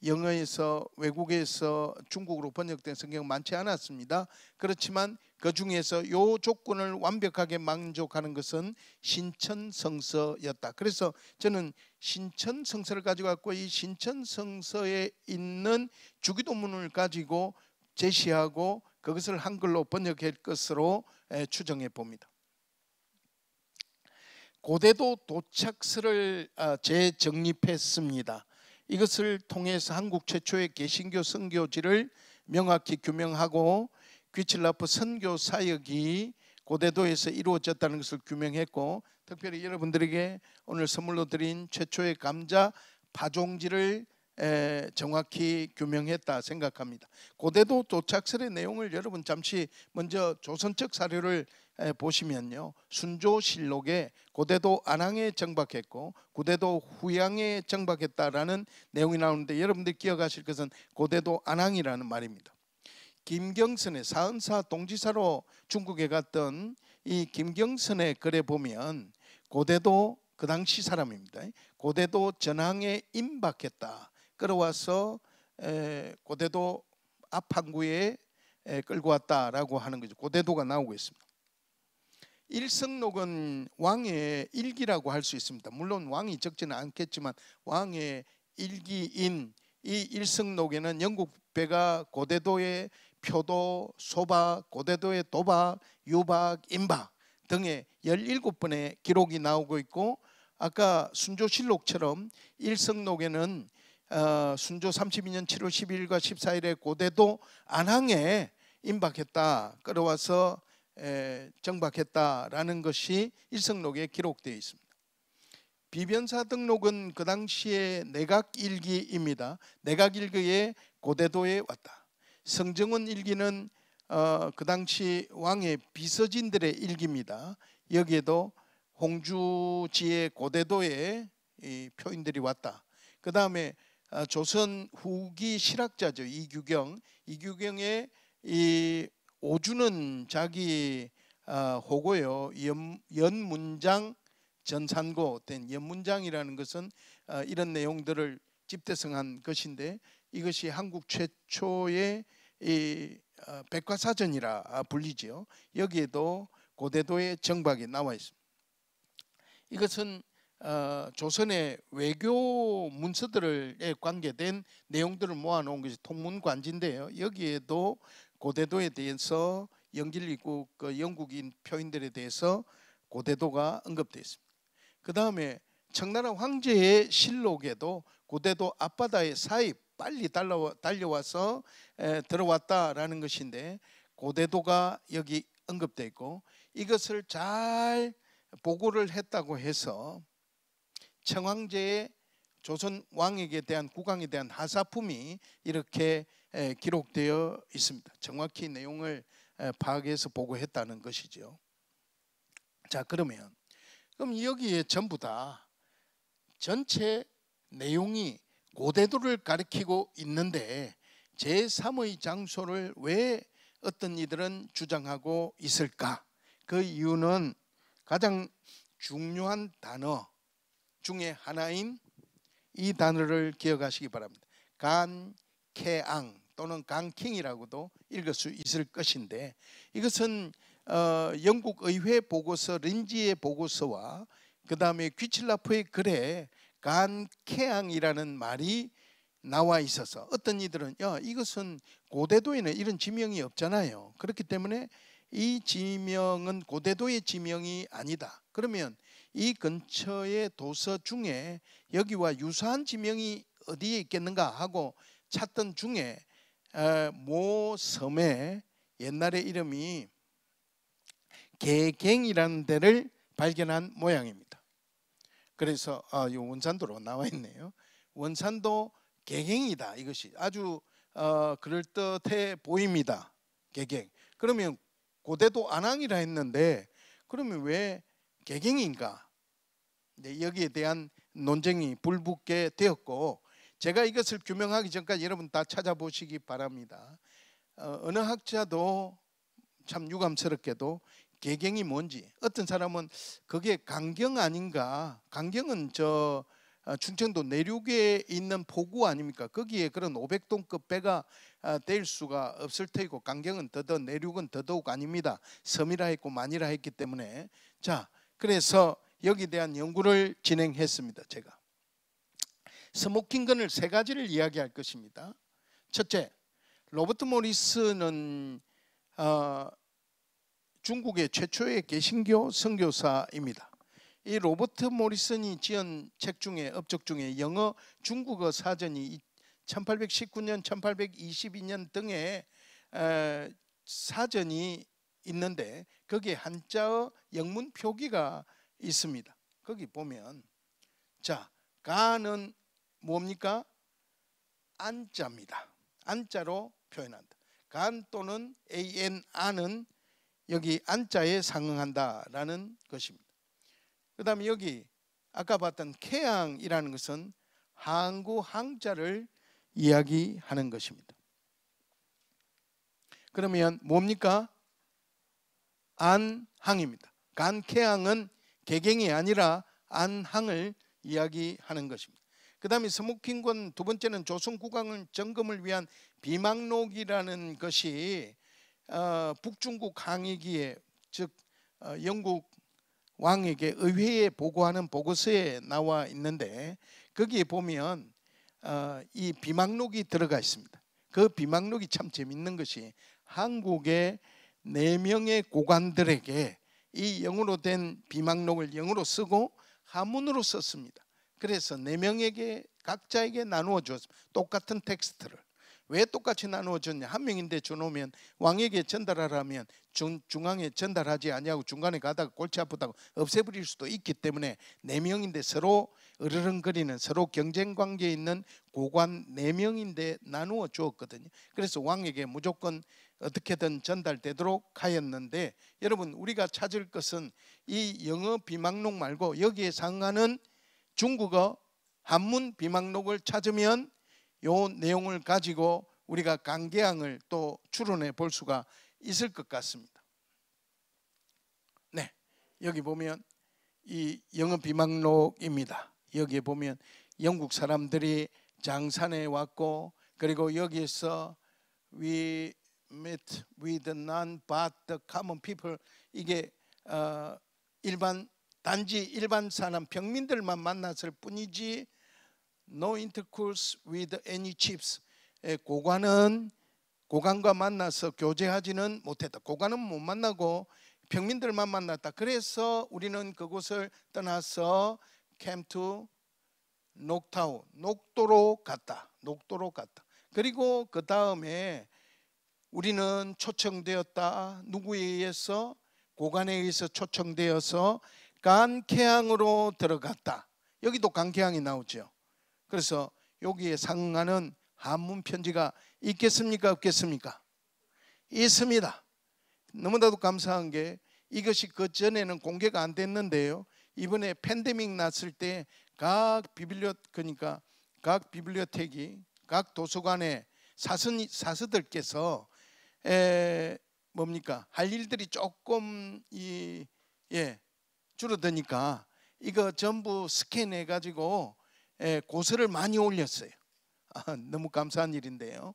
영어에서 외국에서 중국어로 번역된 성경 많지 않았습니다. 그렇지만 그 중에서 요 조건을 완벽하게 만족하는 것은 신천성서였다. 그래서 저는 신천성서를 가지고 왔고 이 신천성서에 있는 주기도문을 가지고 제시하고 그것을 한글로 번역할 것으로 추정해 봅니다. 고대도 도착서를 재정립했습니다. 이것을 통해서 한국 최초의 개신교 선교지를 명확히 규명하고 귀칠라프 선교 사역이 고대도에서 이루어졌다는 것을 규명했고, 특별히 여러분들에게 오늘 선물로 드린 최초의 감자 파종지를 정확히 규명했다 생각합니다. 고대도 도착설의 내용을 여러분 잠시 먼저 조선적 사료를 보시면요, 순조실록에 고대도 안항에 정박했고 고대도 후양에 정박했다라는 내용이 나오는데, 여러분들 기억하실 것은 고대도 안항이라는 말입니다. 김경선의 사은사 동지사로 중국에 갔던 이 김경선의 글에 보면 고대도 그 당시 사람입니다. 고대도 전항에 임박했다. 끌어와서 고대도 앞 항구에 끌고 왔다라고 하는 거죠. 고대도가 나오고 있습니다. 일성록은 왕의 일기라고 할 수 있습니다. 물론 왕이 적지는 않겠지만 왕의 일기인 이 일성록에는 영국 배가 고대도의 표도, 소박, 고대도의 도박, 유박, 임박 등의 17번의 기록이 나오고 있고, 아까 순조실록처럼 일성록에는 순조 32년 7월 12일과 14일에 고대도 안항에 임박했다, 끌어와서 정박했다라는 것이 일성록에 기록되어 있습니다. 비변사 등록은 그 당시의 내각일기입니다. 내각일기에 고대도에 왔다. 성정원 일기는 그 당시 왕의 비서진들의 일기입니다. 여기에도 홍주지의 고대도에 이 표인들이 왔다. 그 다음에 조선 후기 실학자죠. 이규경의 이 오주는 자기 호고요. 연문장 전산고 된 연문장이라는 것은 이런 내용들을 집대성한 것인데, 이것이 한국 최초의 이 백과사전이라 불리지요. 여기에도 고대도의 정박이 나와 있습니다. 이것은 조선의 외교 문서들에 관계된 내용들을 모아놓은 것이 통문관지인데요. 여기에도 고대도에 대해서 영길리국 영국인 표인들에 대해서 고대도가 언급되어 있습니다. 그 다음에 청나라 황제의 실록에도 고대도 앞바다의 사입 빨리 달려와서 들어왔다라는 것인데, 고대도가 여기 언급되어 있고, 이것을 잘 보고를 했다고 해서 청황제의 조선 왕에게 대한 국왕에 대한 하사품이 이렇게 기록되어 있습니다. 정확히 내용을 파악해서 보고했다는 것이죠. 자, 그럼 여기에 전부 다 전체 내용이 고대도를 가리키고 있는데 제3의 장소를 왜 어떤 이들은 주장하고 있을까? 그 이유는 가장 중요한 단어 중에 하나인 이 단어를 기억하시기 바랍니다. 간케앙 또는 강킹이라고도 읽을 수 있을 것인데, 이것은 영국 의회 보고서 린지의 보고서와 그 다음에 귀칠라프의 글에 간케앙이라는 말이 나와 있어서 어떤 이들은 이것은 고대도에는 이런 지명이 없잖아요. 그렇기 때문에 이 지명은 고대도의 지명이 아니다. 그러면 이 근처의 도서 중에 여기와 유사한 지명이 어디에 있겠는가 하고 찾던 중에 모 섬의 옛날의 이름이 개갱이라는 데를 발견한 모양입니다. 그래서 이 원산도로 나와 있네요. 원산도 개갱이다. 이것이 아주 그럴듯해 보입니다. 개갱. 그러면 고대도 안항이라 했는데 그러면 왜 개갱인가? 네, 여기에 대한 논쟁이 불붙게 되었고, 제가 이것을 규명하기 전까지 여러분 다 찾아보시기 바랍니다. 어느 학자도 참 유감스럽게도 개경이 뭔지, 어떤 사람은 그게 강경 아닌가, 강경은 충청도 내륙에 있는 포구 아닙니까? 거기에 그런 500톤급 배가 될 수가 없을 테고, 강경은 더더 내륙은 더더욱 아닙니다. 섬이라 했고 만이라 했기 때문에. 자, 그래서 여기에 대한 연구를 진행했습니다. 제가 스모킹건을 세 가지를 이야기할 것입니다. 첫째, 로버트 모리스는 중국의 최초의 개신교 선교사입니다. 이 로버트 모리슨이 지은 책 중에, 업적 중에 영어 중국어 사전이 1819년, 1822년 등의 사전이 있는데 거기에 한자어 영문 표기가 있습니다. 거기 보면, 자, 가는 뭡니까? 안자입니다. 안자로 표현한다. 간 또는 an, 안은 여기 안자에 상응한다라는 것입니다. 그 다음에 여기 아까 봤던 쾌양이라는 것은 항구 항자를 이야기하는 것입니다. 그러면 뭡니까? 안항입니다. 간쾌양은 개경이 아니라 안항을 이야기하는 것입니다. 그 다음에 스모킹건 두 번째는 조선국왕 점검을 위한 비망록이라는 것이 북중국 항해기에, 즉 영국 왕에게 의회에 보고하는 보고서에 나와 있는데 거기에 보면 이 비망록이 들어가 있습니다. 그 비망록이 참 재밌는 것이 한국의 4명의 고관들에게 이 영어로 된 비망록을 영어로 쓰고 한문으로 썼습니다. 그래서 4명에게 각자에게 나누어 주었습니다. 똑같은 텍스트를. 왜 똑같이 나누어 줬냐? 한 명인데 줘놓으면 왕에게 전달하라면 중앙에 전달하지 아니하고 중간에 가다가 골치 아프다고 없애버릴 수도 있기 때문에 4명인데 서로 으르렁거리는, 서로 경쟁 관계에 있는 고관 4명인데 나누어 주었거든요. 그래서 왕에게 무조건 어떻게든 전달되도록 하였는데, 여러분 우리가 찾을 것은 이 영어 비망록 말고 여기에 상하는 중국어 한문 비망록을 찾으면 요 내용을 가지고 우리가 강계항을 또 추론해 볼 수가 있을 것 같습니다. 네, 여기 보면 이 영어 비망록입니다. 여기에 보면 영국 사람들이 장산에 왔고, 그리고 여기에서 we met with none but the common people, 이게 단지 일반 사람 평민들만 만났을 뿐이지 no intercourse with any chiefs, 고관과 만나서 교제하지는 못했다. 고관은 못 만나고 평민들만 만났다. 그래서 우리는 그곳을 떠나서 came to 녹타운, 녹도로 갔다. 그리고 그 다음에 우리는 초청되었다. 누구에 의해서? 고관에 의해서 초청되어서 간케항으로 들어갔다. 여기도 간케항이 나오죠. 그래서 여기에 상응하는 한문 편지가 있겠습니까? 없겠습니까? 있습니다. 너무나도 감사한 게 이것이 그 전에는 공개가 안 됐는데요. 이번에 팬데믹 났을 때 각 비블리오텍이, 각 도서관의 사서들께서 할 일들이 조금 줄어드니까 이거 전부 스캔해 가지고 고서를 많이 올렸어요. 너무 감사한 일인데요.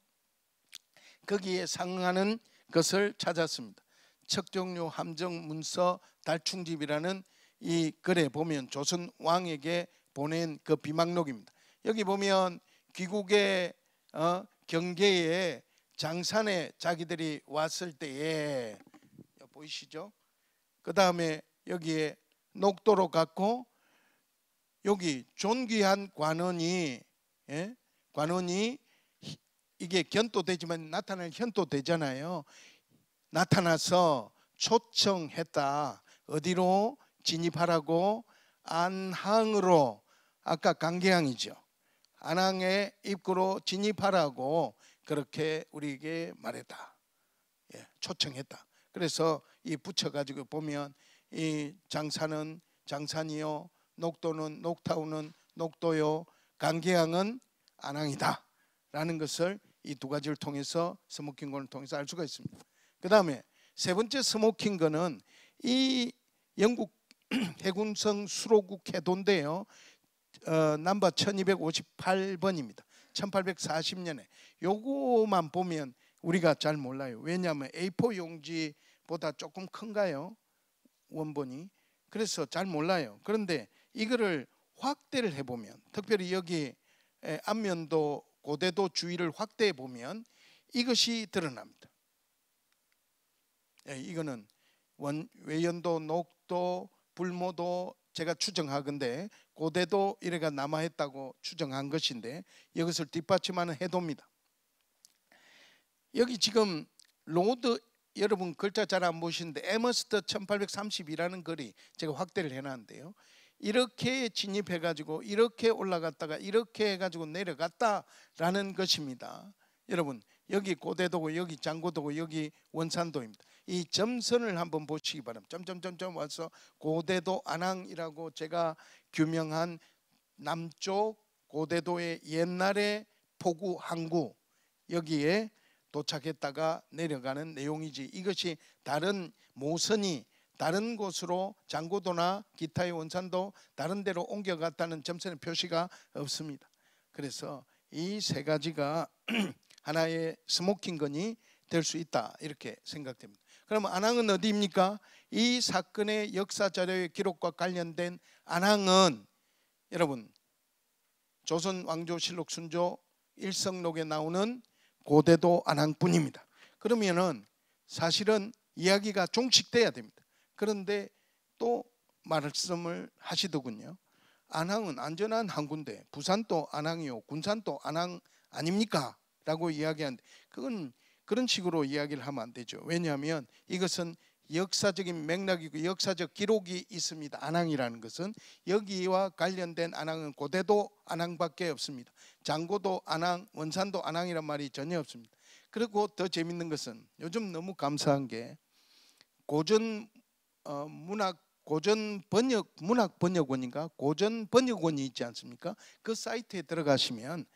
거기에 상응하는 것을 찾았습니다. 척정료 함정 문서 달충집이라는 이 글에 보면 조선 왕에게 보낸 그 비망록입니다. 여기 보면 귀국의 경계에 장산에 자기들이 왔을 때에 보이시죠? 그 다음에 여기에 녹도로 갔고, 여기 존귀한 관원이 이게 견도되지만 나타날 현도되잖아요. 나타나서 초청했다. 어디로 진입하라고? 안항으로, 아까 강계항이죠. 안항의 입구로 진입하라고 그렇게 우리에게 말했다. 초청했다. 그래서 이 붙여가지고 보면 이 장산은 장산이요, 녹도는 녹타운은 녹도요, 강계항은 안항이다 라는 것을 이 두 가지를 통해서, 스모킹건을 통해서 알 수가 있습니다. 그 다음에 세 번째 스모킹건은 이 영국 해군성 수로국 해도인데요, 넘버 1258번입니다. 1840년에 요거만 보면 우리가 잘 몰라요. 왜냐하면 A4 용지보다 조금 큰가요? 원본이. 그래서 잘 몰라요. 그런데 이거를 확대를 해보면, 특별히 여기 앞면도 고대도 주위를 확대해 보면 이것이 드러납니다. 이거는 외연도, 녹도, 불모도 제가 추정하건대 고대도 이래가 남아있다고 추정한 것인데 이것을 뒷받침하는 해도입니다. 여기 지금 로드, 여러분 글자 잘 안 보시는데 에머스트 1832라는 글이 제가 확대를 해놨는데요. 이렇게 진입해가지고 이렇게 올라갔다가 이렇게 해가지고 내려갔다라는 것입니다. 여러분 여기 고대도고 여기 장고도고 여기 원산도입니다. 이 점선을 한번 보시기 바랍니다. 점점점점 와서 고대도 안항이라고 제가 규명한 남쪽 고대도의 옛날의 포구 항구 여기에 도착했다가 내려가는 내용이지, 이것이 다른 모선이 다른 곳으로 장고도나 기타의 원산도 다른 데로 옮겨갔다는 점선의 표시가 없습니다. 그래서 이 세 가지가 하나의 스모킹건이 될 수 있다 이렇게 생각됩니다. 그러면 안항은 어디입니까? 이 사건의 역사 자료의 기록과 관련된 안항은 여러분 조선 왕조실록 순조 일성록에 나오는 고대도 안항뿐입니다. 그러면은 사실은 이야기가 종식돼야 됩니다. 그런데 또 말씀을 하시더군요. 안항은 안전한 항구인데 부산도 안항이요 군산도 안항 아닙니까? 라고 이야기하는데 그건 그런 식으로 이야기를 하면 안 되죠. 왜냐하면 이것은 역사적인 맥락이고 역사적 기록이 있습니다. 안항이라는 것은 여기와 관련된 안항은 고대도 안항밖에 없습니다. 장고도 안항, 원산도 안항이란 말이 전혀 없습니다. 그리고 더 재밌는 것은 요즘 너무 감사한 게 고전 문학 번역원인가 고전 번역원이 있지 않습니까? 그 사이트에 들어가시면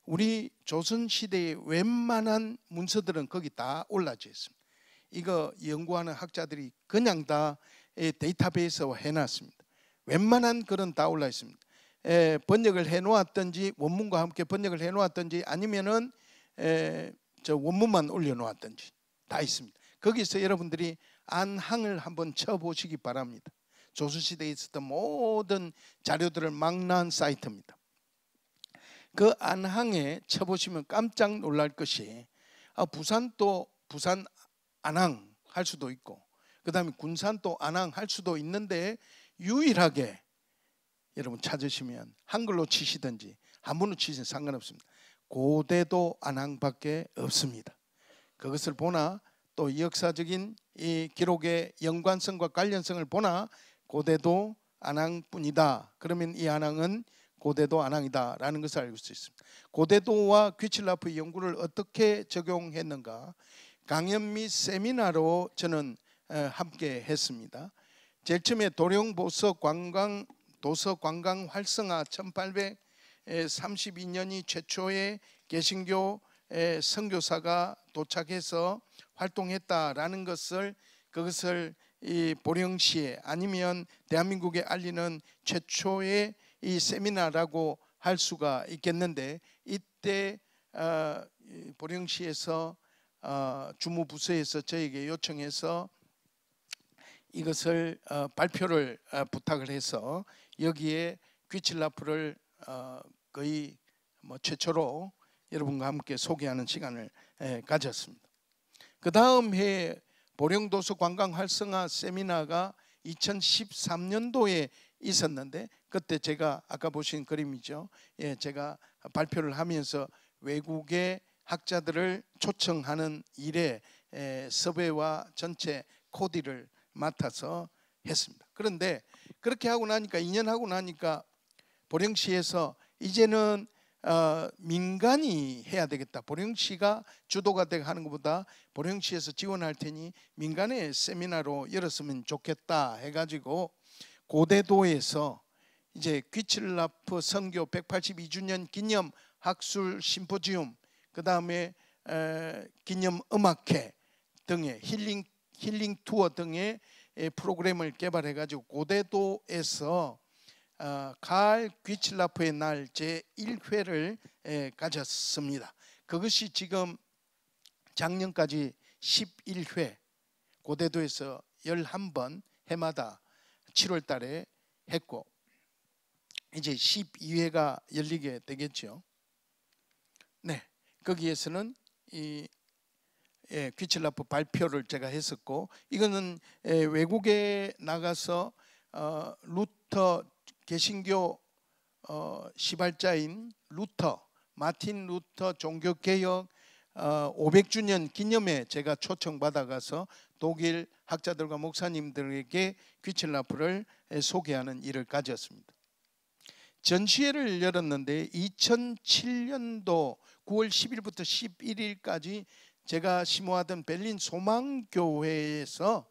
우리 조선 시대의 웬만한 문서들은 거기 다 올라져 있습니다. 이거 연구하는 학자들이 그냥 다 데이터베이스화 해놨습니다. 웬만한 글은 다 올라 있습니다. 번역을 해놓았든지 원문과 함께 번역을 해놓았든지 아니면은 저 원문만 올려놓았든지 다 있습니다. 거기서 여러분들이 안항을 한번 쳐보시기 바랍니다. 조선시대에 있었던 모든 자료들을 망라한 사이트입니다. 그 안항에 쳐보시면 깜짝 놀랄 것이 부산도 부산 안항 할 수도 있고 그 다음에 군산도 안항 할 수도 있는데 유일하게 여러분 찾으시면 한글로 치시든지 한문으로 치시면 상관없습니다. 고대도 안항밖에 없습니다. 그것을 보나 또 역사적인 이 기록의 연관성과 관련성을 보나 고대도 안항뿐이다. 그러면 이 안항은 고대도 안항이다라는 것을 알 수 있습니다. 고대도와 귀칠라프의 연구를 어떻게 적용했는가? 강연 및 세미나로 저는 함께 했습니다. 제일 처음에 도룡보서 도서 관광 활성화 1832년이 최초의 개신교 선교사가 도착해서 활동했다라는 것을 그것을 이 보령시에 아니면 대한민국에 알리는 최초의 이 세미나라고 할 수가 있겠는데 이때 보령시에서 주무부서에서 저에게 요청해서 이것을 발표를 부탁을 해서 여기에 귀칠라프를 거의 최초로 여러분과 함께 소개하는 시간을 가졌습니다. 그 다음 해에 보령도서 관광 활성화 세미나가 2013년도에 있었는데 그때 제가 아까 보신 그림이죠. 제가 발표를 하면서 외국의 학자들을 초청하는 일에 섭외와 전체 코디를 맡아서 했습니다. 그런데 그렇게 하고 나니까 2년 하고 나니까 보령시에서 이제는 민간이 해야 되겠다. 보령시가 주도가 되고 하는 것보다 보령시에서 지원할 테니 민간의 세미나로 열었으면 좋겠다 해가지고 고대도에서 이제 귀칠라프 선교 182주년 기념 학술 심포지움, 그 다음에 기념 음악회 등의 힐링 투어 등의 프로그램을 개발해가지고 고대도에서 가을 귀칠라프의 날 제1회를 가졌습니다. 그것이 지금 작년까지 11회, 고대도에서 11번 해마다 7월 달에 했고 이제 12회가 열리게 되겠죠. 네, 거기에서는 이 귀칠라프 발표를 제가 했었고, 이거는 외국에 나가서 루터 개신교 시발자인 마틴 루터 종교개혁 500주년 기념에 제가 초청받아가서 독일 학자들과 목사님들에게 귀칠라프를 소개하는 일을 가졌습니다. 전시회를 열었는데 2007년도 9월 10일부터 11일까지 제가 심호하던 베를린 소망교회에서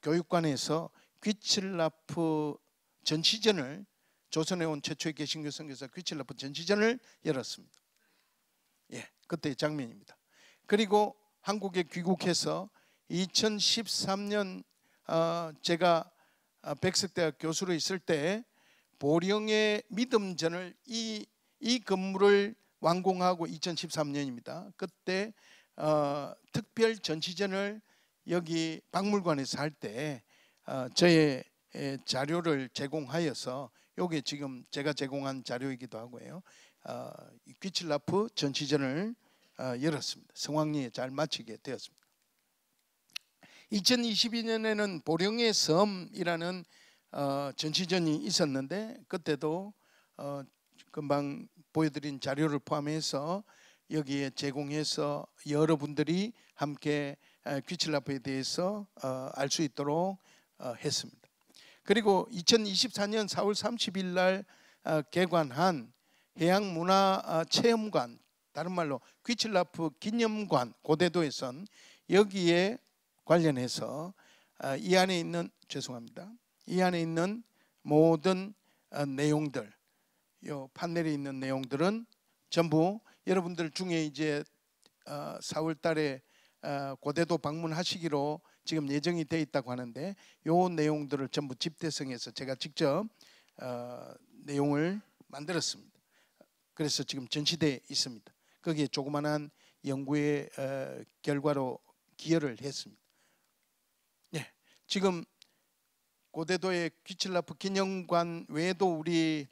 교육관에서 귀칠라프 전시전을, 조선에 온 최초의 개신교 선교사 귀칠라프 전시전을 열었습니다. 그때의 장면입니다. 그리고 한국에 귀국해서 2013년 제가 백석대학 교수로 있을 때 보령의 믿음전을 이 건물을 완공하고 2013년입니다. 그때 특별 전시전을 여기 박물관에서 할 때 저의 자료를 제공하여서, 요게 지금 제가 제공한 자료이기도 하고요. 귀칠라프 전시전을 열었습니다. 성황리에 잘 마치게 되었습니다. 2022년에는 보령의 섬이라는 전시전이 있었는데, 그때도 금방 보여드린 자료를 포함해서 여기에 제공해서 여러분들이 함께 귀칠라프에 대해서 알 수 있도록 했습니다. 그리고 2024년 4월 30일 날 개관한 해양문화체험관, 다른 말로 귀칠라프 기념관, 고대도에선 여기에 관련해서 이 안에 있는 모든 내용들, 요 판넬에 있는 내용들은 전부 여러분들 중에 이제 4월 달에 고대도 방문하시기로 지금 예정이 되어 있다고 하는데, 요 내용들을 전부 집대성해서 제가 직접 내용을 만들었습니다. 그래서 지금 전시되어 있습니다. 거기에 조그만한 연구의 결과로 기여를 했습니다. 지금 고대도의 귀칠라프 기념관 외에도 우리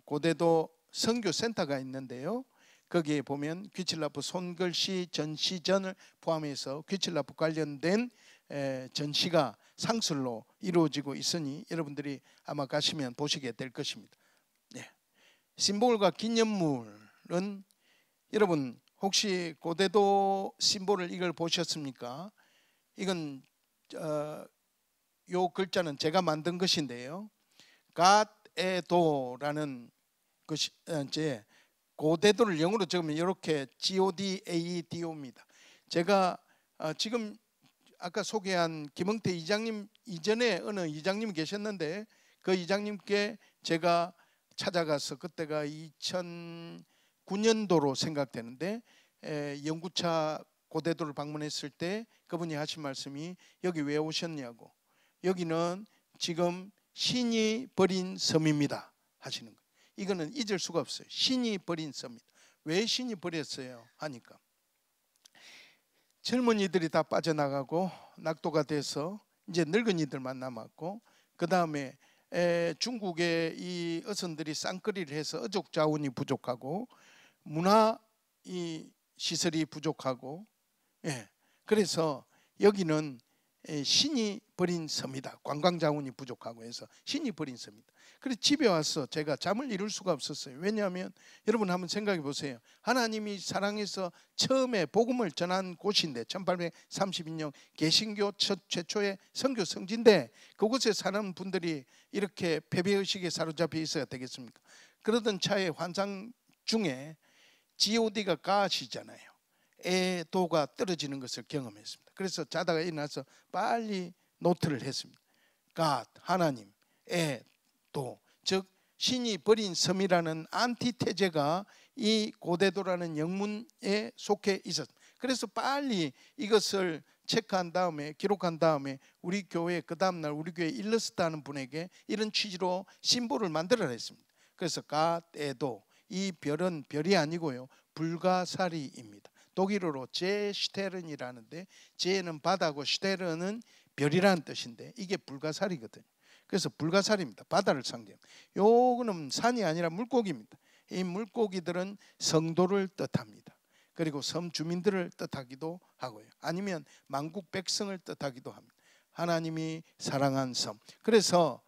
고대도 선교센터가 있는데요. 거기에 보면 귀칠라프 손글씨 전시전을 포함해서 귀칠라프 관련된 전시가 상술로 이루어지고 있으니 여러분들이 아마 가시면 보시게 될 것입니다. 심볼과 기념물은, 여러분 혹시 고대도 심볼을 이걸 보셨습니까? 이건 요 글자는 제가 만든 것인데요. 가에도라는 것이 이제 고대도를 영어로 적으면 이렇게 GODADO입니다. 제가 지금 아까 소개한 김흥태 이장님 이전에 어느 이장님이 계셨는데, 그 이장님께 제가 찾아가서, 그때가 2009년도로 생각되는데, 영구차 고대도를 방문했을 때 그분이 하신 말씀이, 여기 왜 오셨냐고, 여기는 지금 신이 버린 섬입니다 하시는 거예요. 이거는 잊을 수가 없어요. 신이 버린 섬입니다. 왜 신이 버렸어요 하니까, 젊은이들이 다 빠져나가고 낙도가 돼서 이제 늙은이들만 남았고, 그 다음에 중국의 이 어선들이 쌍끌이를 해서 어족 자원이 부족하고 문화 이 시설이 부족하고, 그래서 여기는 신이 버린 섬이다. 관광 자원이 부족하고 해서 신이 버린 섬이다. 그래서 집에 와서 제가 잠을 이룰 수가 없었어요. 왜냐하면 여러분 한번 생각해 보세요. 하나님이 사랑해서 처음에 복음을 전한 곳인데, 1832년 개신교 최초의 선교 성지인데, 그곳에 사는 분들이 이렇게 패배의식에 사로잡혀 있어야 되겠습니까? 그러던 차에 환상 중에 GOD가 가시잖아요. 도가 떨어지는 것을 경험했습니다. 그래서 자다가 일어나서 빨리 노트를 했습니다. God, 하나님, 도, 즉 신이 버린 섬이라는 안티테제가 이 고대도라는 영문에 속해 있었습니다. 그래서 빨리 이것을 체크한 다음에 기록한 다음에 우리 교회 그 다음날 우리 교회 일러스트하는 분에게 이런 취지로 심볼을 만들어라 했습니다. 그래서 가에도 이 별은 별이 아니고요 불가사리입니다. 독일어로 제슈테른이라는데 제는 바다고 슈테른은 별이라는 뜻인데 이게 불가사리거든요. 그래서 불가사리입니다. 바다를 상징합니다. 요거는 산이 아니라 물고기입니다. 이 물고기들은 성도를 뜻합니다. 그리고 섬 주민들을 뜻하기도 하고요. 아니면 만국 백성을 뜻하기도 합니다. 하나님이 사랑한 섬. 그래서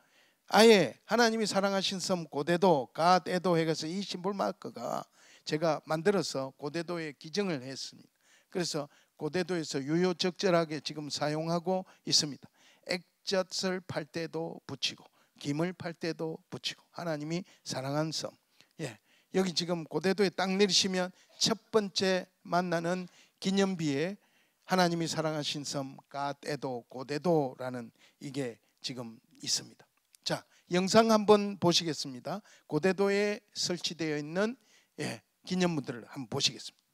아예 하나님이 사랑하신 섬 고대도 가에도 해서 이 심볼 마크가 제가 만들어서 고대도에 기증을 했습니다. 그래서 고대도에서 유효적절하게 지금 사용하고 있습니다. 액젓을 팔 때도 붙이고 김을 팔 때도 붙이고 하나님이 사랑한 섬. 예, 여기 지금 고대도에 딱 내리시면 첫 번째 만나는 기념비에 하나님이 사랑하신 섬 가에도 고대도라는 이게 지금 있습니다. 자, 영상 한번 보시겠습니다. 고대도에 설치되어 있는 기념물들을 한번 보시겠습니다.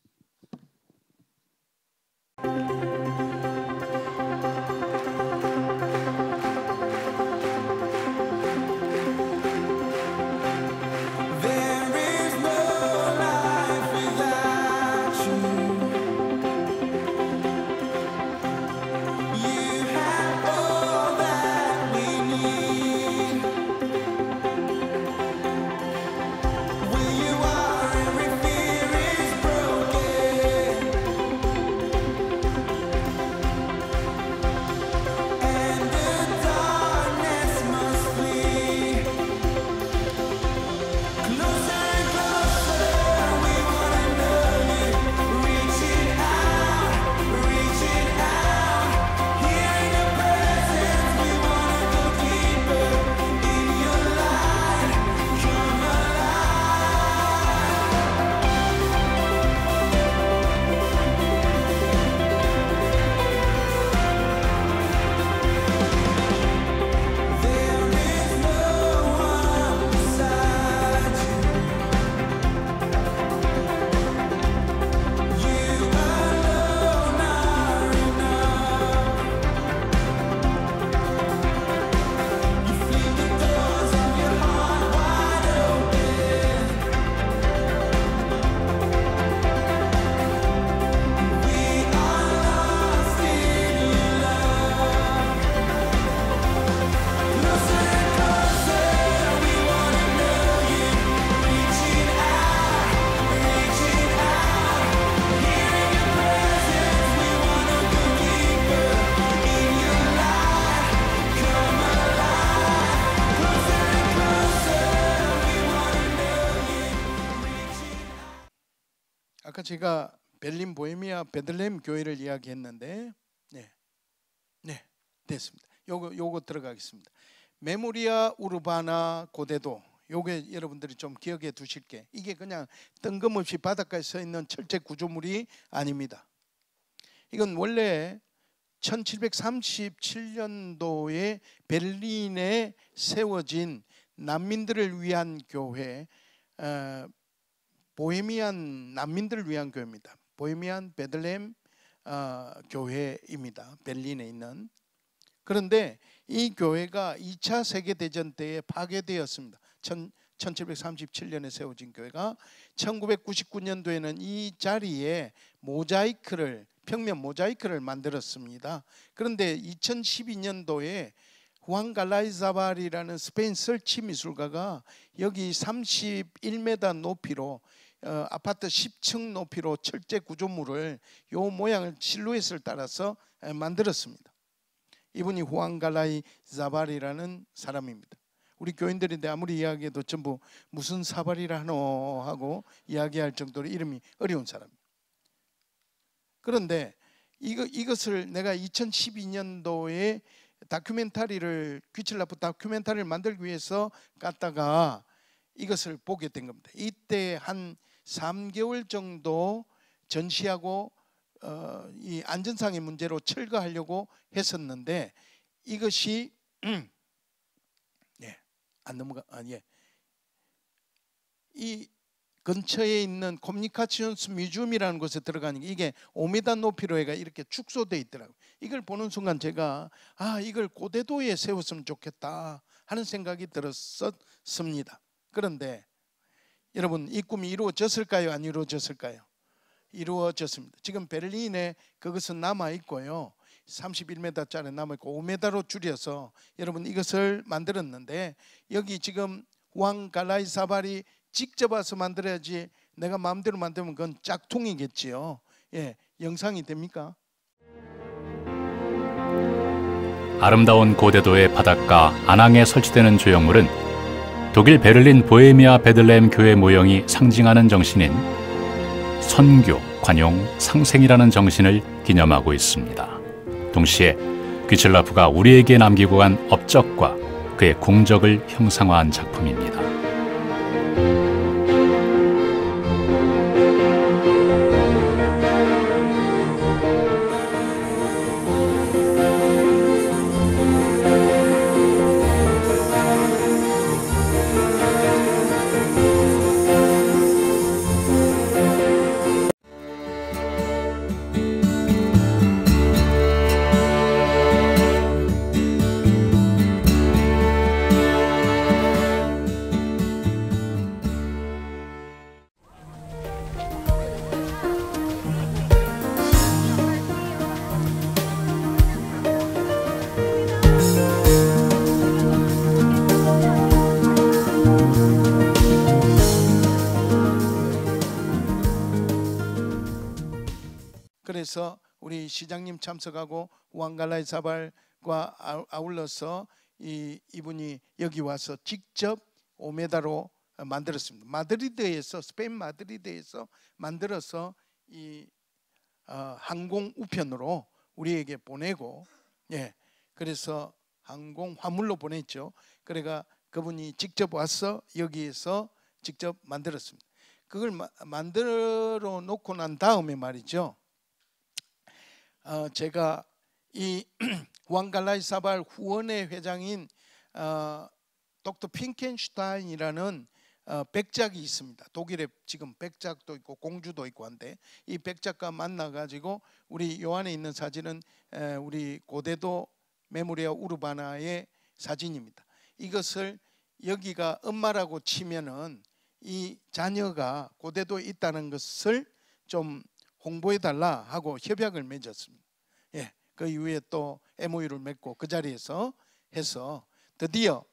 아까 제가 베를린 보헤미아 베들레헴 교회를 이야기했는데 네 됐습니다. 요거 들어가겠습니다. 메모리아 우르바나 고대도 요게 여러분들이 좀 기억해 두실 게 이게 그냥 뜬금없이 바닷가에 서 있는 철제 구조물이 아닙니다. 이건 원래 1737년도에 베를린에 세워진 난민들을 위한 교회 보헤미안 난민들을 위한 교회입니다. 보헤미안 베들레헴 교회입니다. 베를린에 있는. 그런데 이 교회가 2차 세계대전 때에 파괴되었습니다. 1737년에 세워진 교회가 1999년도에는 이 자리에 모자이크를 평면 모자이크를 만들었습니다. 그런데 2012년도에 후안 갈라이자발이라는 스페인 설치 미술가가 여기 31m 높이로 아파트 10층 높이로 철제 구조물을 요 모양을 실루엣을 따라서 만들었습니다. 이분이 후안 갈라이자발이라는 사람입니다. 우리 교인들인데 아무리 이야기해도 전부 무슨 사발이라 하노 하고 이야기할 정도로 이름이 어려운 사람입니다. 그런데 이것을 내가 2012년도에 다큐멘터리를 귀칠라프 다큐멘터리를 만들기 위해서 갔다가 이것을 보게 된 겁니다. 이때 한 3개월 정도 전시하고 이 안전상의 문제로 철거하려고 했었는데 이것이 안 넘어가 이 근처에 있는 커뮤니케이션스 뮤지엄이라는 곳에 들어가니까 이게 5m 높이로 해가 이렇게 축소돼 있더라고요. 이걸 보는 순간 제가 이걸 고대도에 세웠으면 좋겠다 하는 생각이 들었습니다. 그런데 여러분, 이 꿈이 이루어졌을까요? 안 이루어졌을까요? 이루어졌습니다. 지금 베를린에 그것은 남아 있고요. 31m짜리 남아 있고 5m로 줄여서 여러분 이것을 만들었는데, 여기 지금 왕 갈라이사발이 직접 와서 만들어야지 내가 마음대로 만들면 그건 짝퉁이겠지요. 예, 영상이 됩니까? 아름다운 고대도의 바닷가 아낭에 설치되는 조형물은 독일 베를린 보헤미아 베들레헴 교회 모형이 상징하는 정신인 선교, 관용, 상생이라는 정신을 기념하고 있습니다. 동시에 귀칠라프가 우리에게 남기고 간 업적과 그의 공적을 형상화한 작품입니다. 그래서 우리 시장님 참석하고 왕갈라이사발과 아울러서 이분이 여기 와서 직접 5m로 만들었습니다. 마드리드에서, 스페인 마드리드에서 만들어서 이 항공 우편으로 우리에게 보내고, 예, 그래서 항공 화물로 보냈죠. 그래가 그분이 직접 와서 여기에서 직접 만들었습니다. 그걸 만들어 놓고 난 다음에 말이죠, 제가 이 왕갈라이사발 후원회 회장인 닥터 핑켄슈타인이라는 백작이 있습니다. 독일에 지금 백작도 있고 공주도 있고 한데, 이 백작과 만나가지고 우리 요 안에 있는 사진은 우리 고대도 메모리아 우르바나의 사진입니다. 이것을 여기가 엄마라고 치면은 이 자녀가 고대도에 있다는 것을 좀 홍보해달라 하고 협약을 맺었습니다. 예, 그 이후에 또 MOU를 맺고 그 자리에서 해서 드디어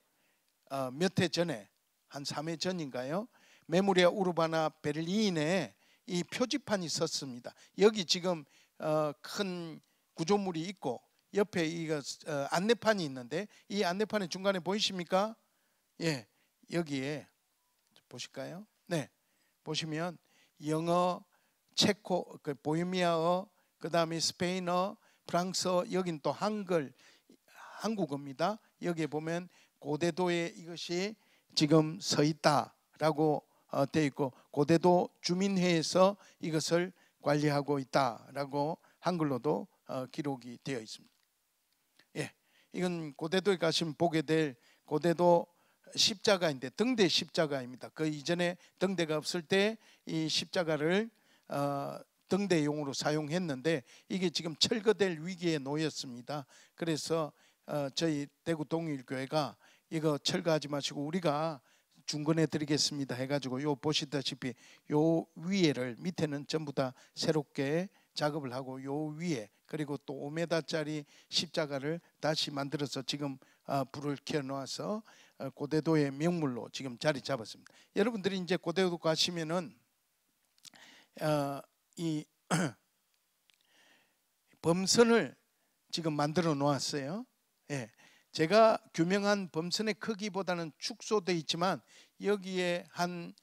몇 해 전에, 한 3회 전인가요? 메모리아 우르바나 베를린에 이 표지판이 섰습니다. 여기 지금 큰 구조물이 있고 옆에 이거 안내판이 있는데, 이 안내판의 중간에 보이십니까? 예, 여기에 보실까요? 네, 보시면 영어, 체코, 보헤미아어, 그 다음에 스페인어, 프랑스어, 여긴 또 한국어입니다. 여기에 보면 고대도에 이것이 지금 서 있다라고 되어 있고, 고대도 주민회에서 이것을 관리하고 있다라고 한글로도 기록이 되어 있습니다. 예, 이건 고대도에 가시면 보게 될 고대도 십자가인데, 등대 십자가입니다. 그 이전에 등대가 없을 때 이 십자가를 등대용으로 사용했는데, 이게 지금 철거될 위기에 놓였습니다. 그래서 저희 대구 동일교회가 이거 철거하지 마시고 우리가 중건해 드리겠습니다 해가지고, 요 보시다시피 요 위에를, 밑에는 전부 다 새롭게 작업을 하고, 요 위에 그리고 또 5m짜리 십자가를 다시 만들어서 지금 불을 켜놓아서 고대도의 명물로 지금 자리 잡았습니다. 여러분들이 이제 고대도 가시면은 이 범선을 지금 만들어 놓았어요. 예, 제가 규명한 범선의 크기보다는 축소되어 있지만 여기에 한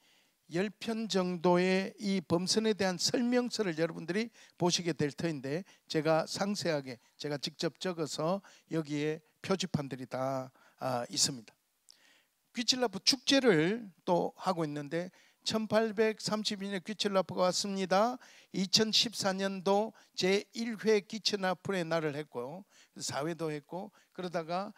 10편 정도의 이 범선에 대한 설명서를 여러분들이 보시게 될 터인데, 제가 상세하게 제가 직접 적어서 여기에 표지판들이 다 있습니다. 귀칠라프 축제를 또 하고 있는데, 1832년에 귀칠라프가 왔습니다. 2014년도 제1회 귀칠라프의 날을 했고 4회도 했고, 그러다가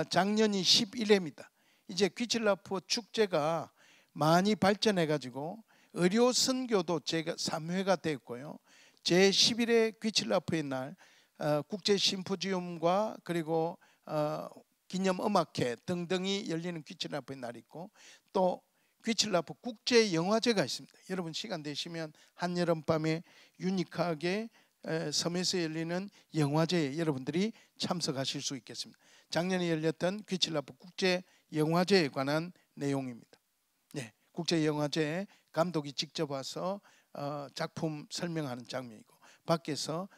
작년이 11회입니다. 이제 귀칠라프 축제가 많이 발전해 가지고 의료 선교도 제가 3회가 됐고요. 제11회 귀칠라프의 날 국제 심포지움과 그리고 기념 음악회 등등이 열리는 귀칠라프의 날이 있고, 또 귀칠라프 국제 영화제가 있습니다. 여러분 시간 되시면 한여름밤에 유니크하게 섬에서 열리는 영화제에 여러분들이 참석하실 수 있겠습니다. 작년에 열렸던 귀칠라프 국제 영화제에 관한 내용입니다. 네, 국제 영화제에 감독이 직접 와서 작품 설명하는 장면이고, 밖에서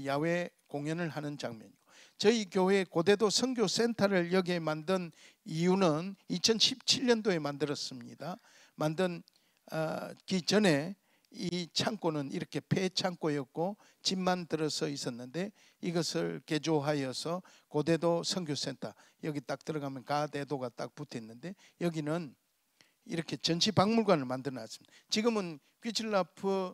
야외 공연을 하는 장면이고, 저희 교회 고대도 선교센터를 여기에 만든 이유는 2017년도에 만들었습니다. 만든기 전에 이 창고는 이렇게 폐 창고였고 집만 들어서 있었는데, 이것을 개조하여서 고대도 선교센터, 여기 딱 들어가면 가대도가 딱 붙어 있는데 여기는 이렇게 전시 박물관을 만들어 놨습니다. 지금은 귀칠라프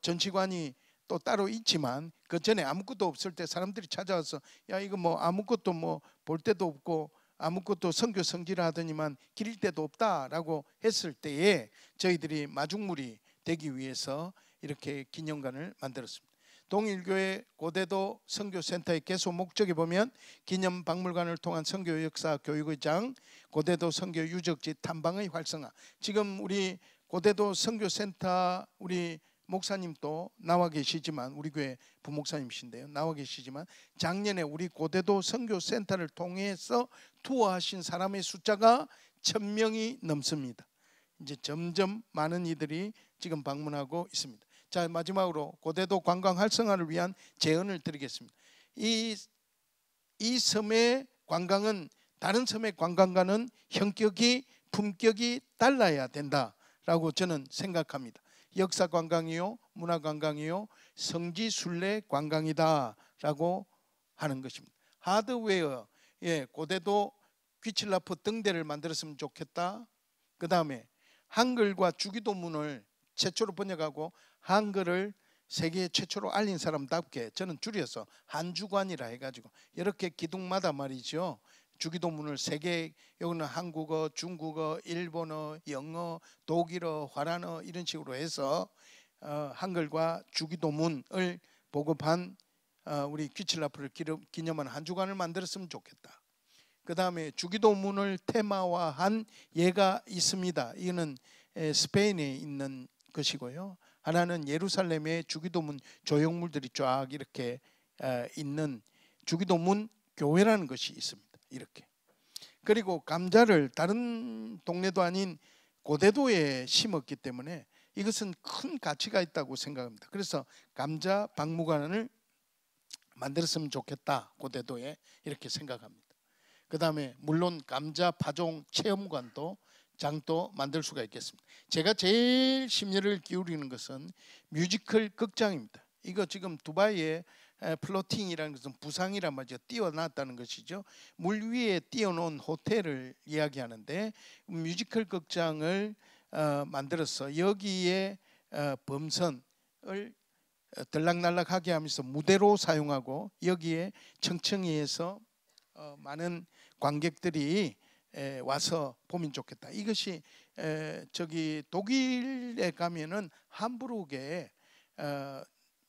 전시관이 또 따로 있지만, 그 전에 아무것도 없을 때 사람들이 찾아와서 야 이거 뭐 아무것도 뭐 볼 데도 없고 아무것도 선교 성지를 하더니만 기릴 데도 없다라고 했을 때에 저희들이 마중물이 되기 위해서 이렇게 기념관을 만들었습니다. 동일교회 고대도 선교센터의 개소 목적에 보면 기념 박물관을 통한 선교 역사 교육의 장, 고대도 선교 유적지 탐방의 활성화. 지금 우리 고대도 선교센터 우리 목사님도 나와 계시지만, 우리 교회 부목사님이신데요, 나와 계시지만 작년에 우리 고대도 선교센터를 통해서 투어하신 사람의 숫자가 1000명이 넘습니다. 이제 점점 많은 이들이 지금 방문하고 있습니다. 자, 마지막으로 고대도 관광 활성화를 위한 제언을 드리겠습니다. 이 섬의 관광은 다른 섬의 관광과는 형격이 품격이 달라야 된다라고 저는 생각합니다. 역사 관광이요, 문화 관광이요, 성지 순례 관광이다라고 하는 것입니다. 하드웨어, 고대도 귀칠라프 등대를 만들었으면 좋겠다. 그 다음에 한글과 주기도문을 최초로 번역하고 한글을 세계 최초로 알린 사람답게 저는 줄여서 한주관이라 해가지고 이렇게 기둥마다 말이죠, 주기도문을 세 개, 여기는 한국어, 중국어, 일본어, 영어, 독일어, 화란어 이런 식으로 해서 한글과 주기도문을 보급한 우리 귀칠라프를 기념하는 한 주간을 만들었으면 좋겠다. 그 다음에 주기도문을 테마화한 예가 있습니다. 이거는 스페인에 있는 것이고요. 하나는 예루살렘의 주기도문 조형물들이 쫙 이렇게 있는 주기도문 교회라는 것이 있습니다. 이렇게. 그리고 감자를 다른 동네도 아닌 고대도에 심었기 때문에 이것은 큰 가치가 있다고 생각합니다. 그래서 감자 박물관을 만들었으면 좋겠다, 고대도에, 이렇게 생각합니다. 그 다음에 물론 감자 파종 체험관도 장도 만들 수가 있겠습니다. 제가 제일 심려를 기울이는 것은 뮤지컬 극장입니다. 이거 지금 두바이에 플로팅이라는 것은 부상이란 말이죠. 띄워놨다는 것이죠. 물 위에 띄워놓은 호텔을 이야기하는데, 뮤지컬 극장을 만들어서 여기에 범선을 들락날락하게 하면서 무대로 사용하고, 여기에 청청리에서 많은 관객들이 와서 보면 좋겠다. 이것이 저기 독일에 가면은 함부르크에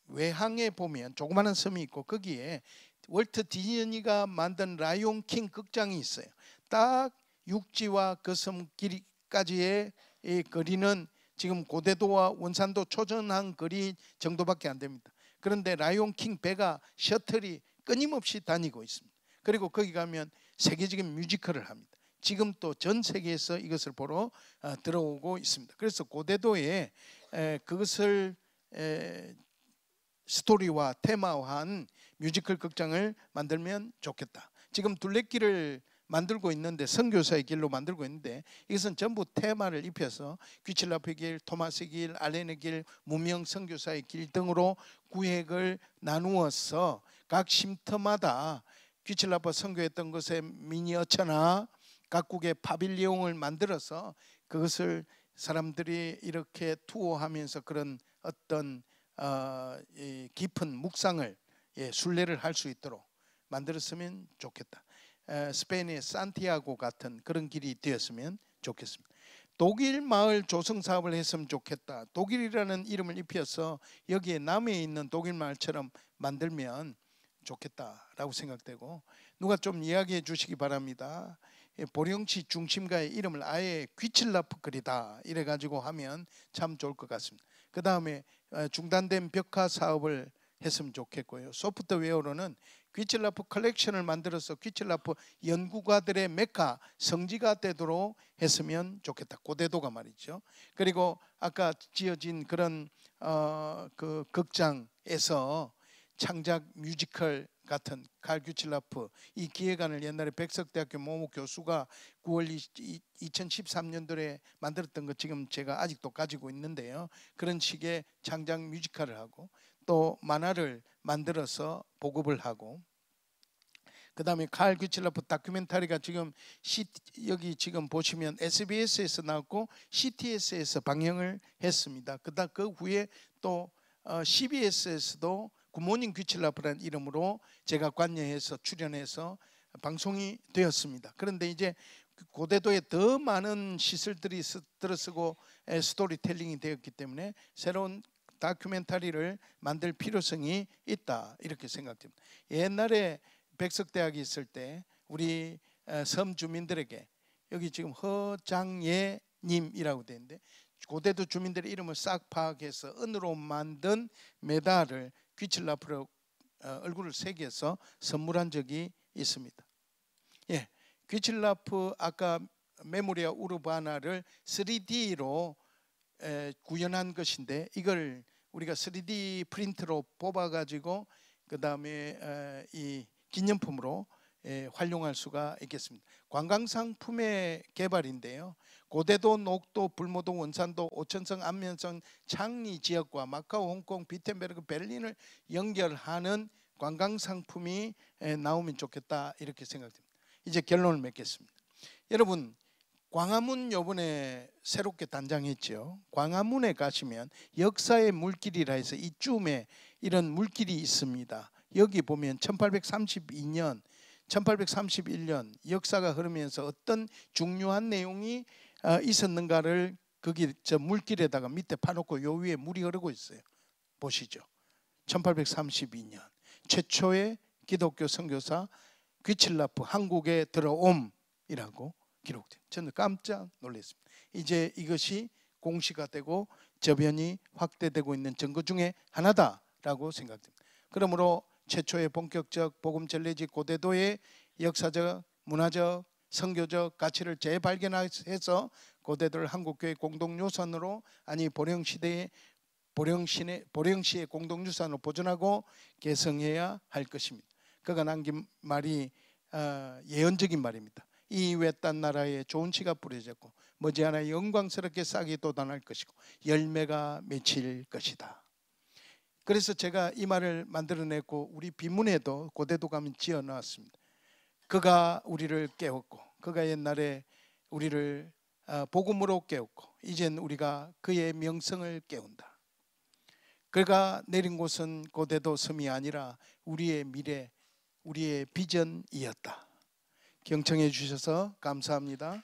외항에 보면 조그마한 섬이 있고, 거기에 월트 디즈니가 만든 라이온 킹 극장이 있어요. 딱 육지와 그 섬 길이까지의 거리는 지금 고대도와 원산도 초전한 거리 정도밖에 안 됩니다. 그런데 라이온 킹 배가 셔틀이 끊임없이 다니고 있습니다. 그리고 거기 가면 세계적인 뮤지컬을 합니다. 지금 또 전 세계에서 이것을 보러 들어오고 있습니다. 그래서 고대도에 그것을 스토리와 테마화한 뮤지컬 극장을 만들면 좋겠다. 지금 둘레길을 만들고 있는데, 선교사의 길로 만들고 있는데, 이것은 전부 테마를 입혀서 귀칠라프의 길, 토마스의 길, 알렌의 길, 무명 선교사의 길 등으로 구획을 나누어서 각 쉼터마다 귀칠라프 선교했던 것의 미니어처나 각국의 파빌리옹을 만들어서 그것을 사람들이 이렇게 투어하면서 그런 어떤 깊은 묵상을, 순례를 할 수 있도록 만들었으면 좋겠다. 스페인의 산티아고 같은 그런 길이 되었으면 좋겠습니다. 독일 마을 조성 사업을 했으면 좋겠다. 독일이라는 이름을 입혀서 여기에 남해에 있는 독일 마을처럼 만들면 좋겠다라고 생각되고, 누가 좀 이야기해 주시기 바랍니다. 보령시 중심가의 이름을 아예 귀칠라프 거리다 이래 가지고 하면 참 좋을 것 같습니다. 그 다음에 중단된 벽화 사업을 했으면 좋겠고요. 소프트웨어로는 귀칠라프 컬렉션을 만들어서 귀칠라프 연구가들의 메카 성지가 되도록 했으면 좋겠다. 고대도가 말이죠. 그리고 아까 지어진 그런 그 극장에서 창작 뮤지컬 같은 칼 귀칠라프 이 기획안을 옛날에 백석대학교 모모 교수가 9월 2013년도에 만들었던 거 지금 제가 아직도 가지고 있는데요. 그런 식의 창작 뮤지컬을 하고 또 만화를 만들어서 보급을 하고, 그 다음에 칼 귀칠라프 다큐멘터리가 지금 여기 지금 보시면 SBS에서 나왔고 CTS에서 방영을 했습니다. 그 후에 또 CBS에서도 굿모닝 귀칠라프라는 이름으로 제가 관여해서 출연해서 방송이 되었습니다. 그런데 이제 고대도에 더 많은 시설들이 들어서고 스토리텔링이 되었기 때문에 새로운 다큐멘터리를 만들 필요성이 있다 이렇게 생각됩니다. 옛날에 백석대학이 있을 때 우리 섬 주민들에게 여기 지금 허장예님이라고 되는데 고대도 주민들의 이름을 싹 파악해서 은으로 만든 메달을 귀칠라프로 얼굴을 새겨서 선물한 적이 있습니다. 예, 귀칠라프 아까 메모리아 우르바나를 3D로 구현한 것인데 이걸 우리가 3D 프린트로 뽑아가지고 그 다음에 이 기념품으로 활용할 수가 있겠습니다. 관광상품의 개발인데요. 고대도, 녹도, 불모도, 원산도, 오천성, 안면성, 창리 지역과 마카오, 홍콩, 비텐베르그, 베를린을 연결하는 관광상품이 나오면 좋겠다 이렇게 생각됩니다. 이제 결론을 맺겠습니다. 여러분, 광화문 요번에 새롭게 단장했죠. 광화문에 가시면 역사의 물길이라 해서 이쯤에 이런 물길이 있습니다. 여기 보면 1832년 1831년 역사가 흐르면서 어떤 중요한 내용이 있었는가를 거기 저 물길에다가 밑에 파놓고 요 위에 물이 흐르고 있어요. 보시죠. 1832년 최초의 기독교 선교사 귀칠라프 한국에 들어옴이라고 기록돼요. 저는 깜짝 놀랐습니다. 이제 이것이 공시가 되고 저변이 확대되고 있는 증거 중에 하나다라고 생각됩니다. 그러므로 최초의 본격적 복음 전례지 고대도의 역사적, 문화적, 선교적 가치를 재발견해서 고대도를 한국교회 공동유산으로 아니 보령시의 공동유산으로 보존하고 개성해야 할 것입니다. 그가 남긴 말이 예언적인 말입니다. 이 외딴 나라에 좋은 씨가 뿌려졌고 머지않아 영광스럽게 싹이 돋아날 것이고 열매가 맺힐 것이다. 그래서 제가 이 말을 만들어냈고 우리 비문에도 고대도 가면 지어놨습니다. 그가 우리를 깨웠고 그가 옛날에 우리를 복음으로 깨웠고 이젠 우리가 그의 명성을 깨운다. 그가 내린 곳은 고대도 섬이 아니라 우리의 미래, 우리의 비전이었다. 경청해 주셔서 감사합니다.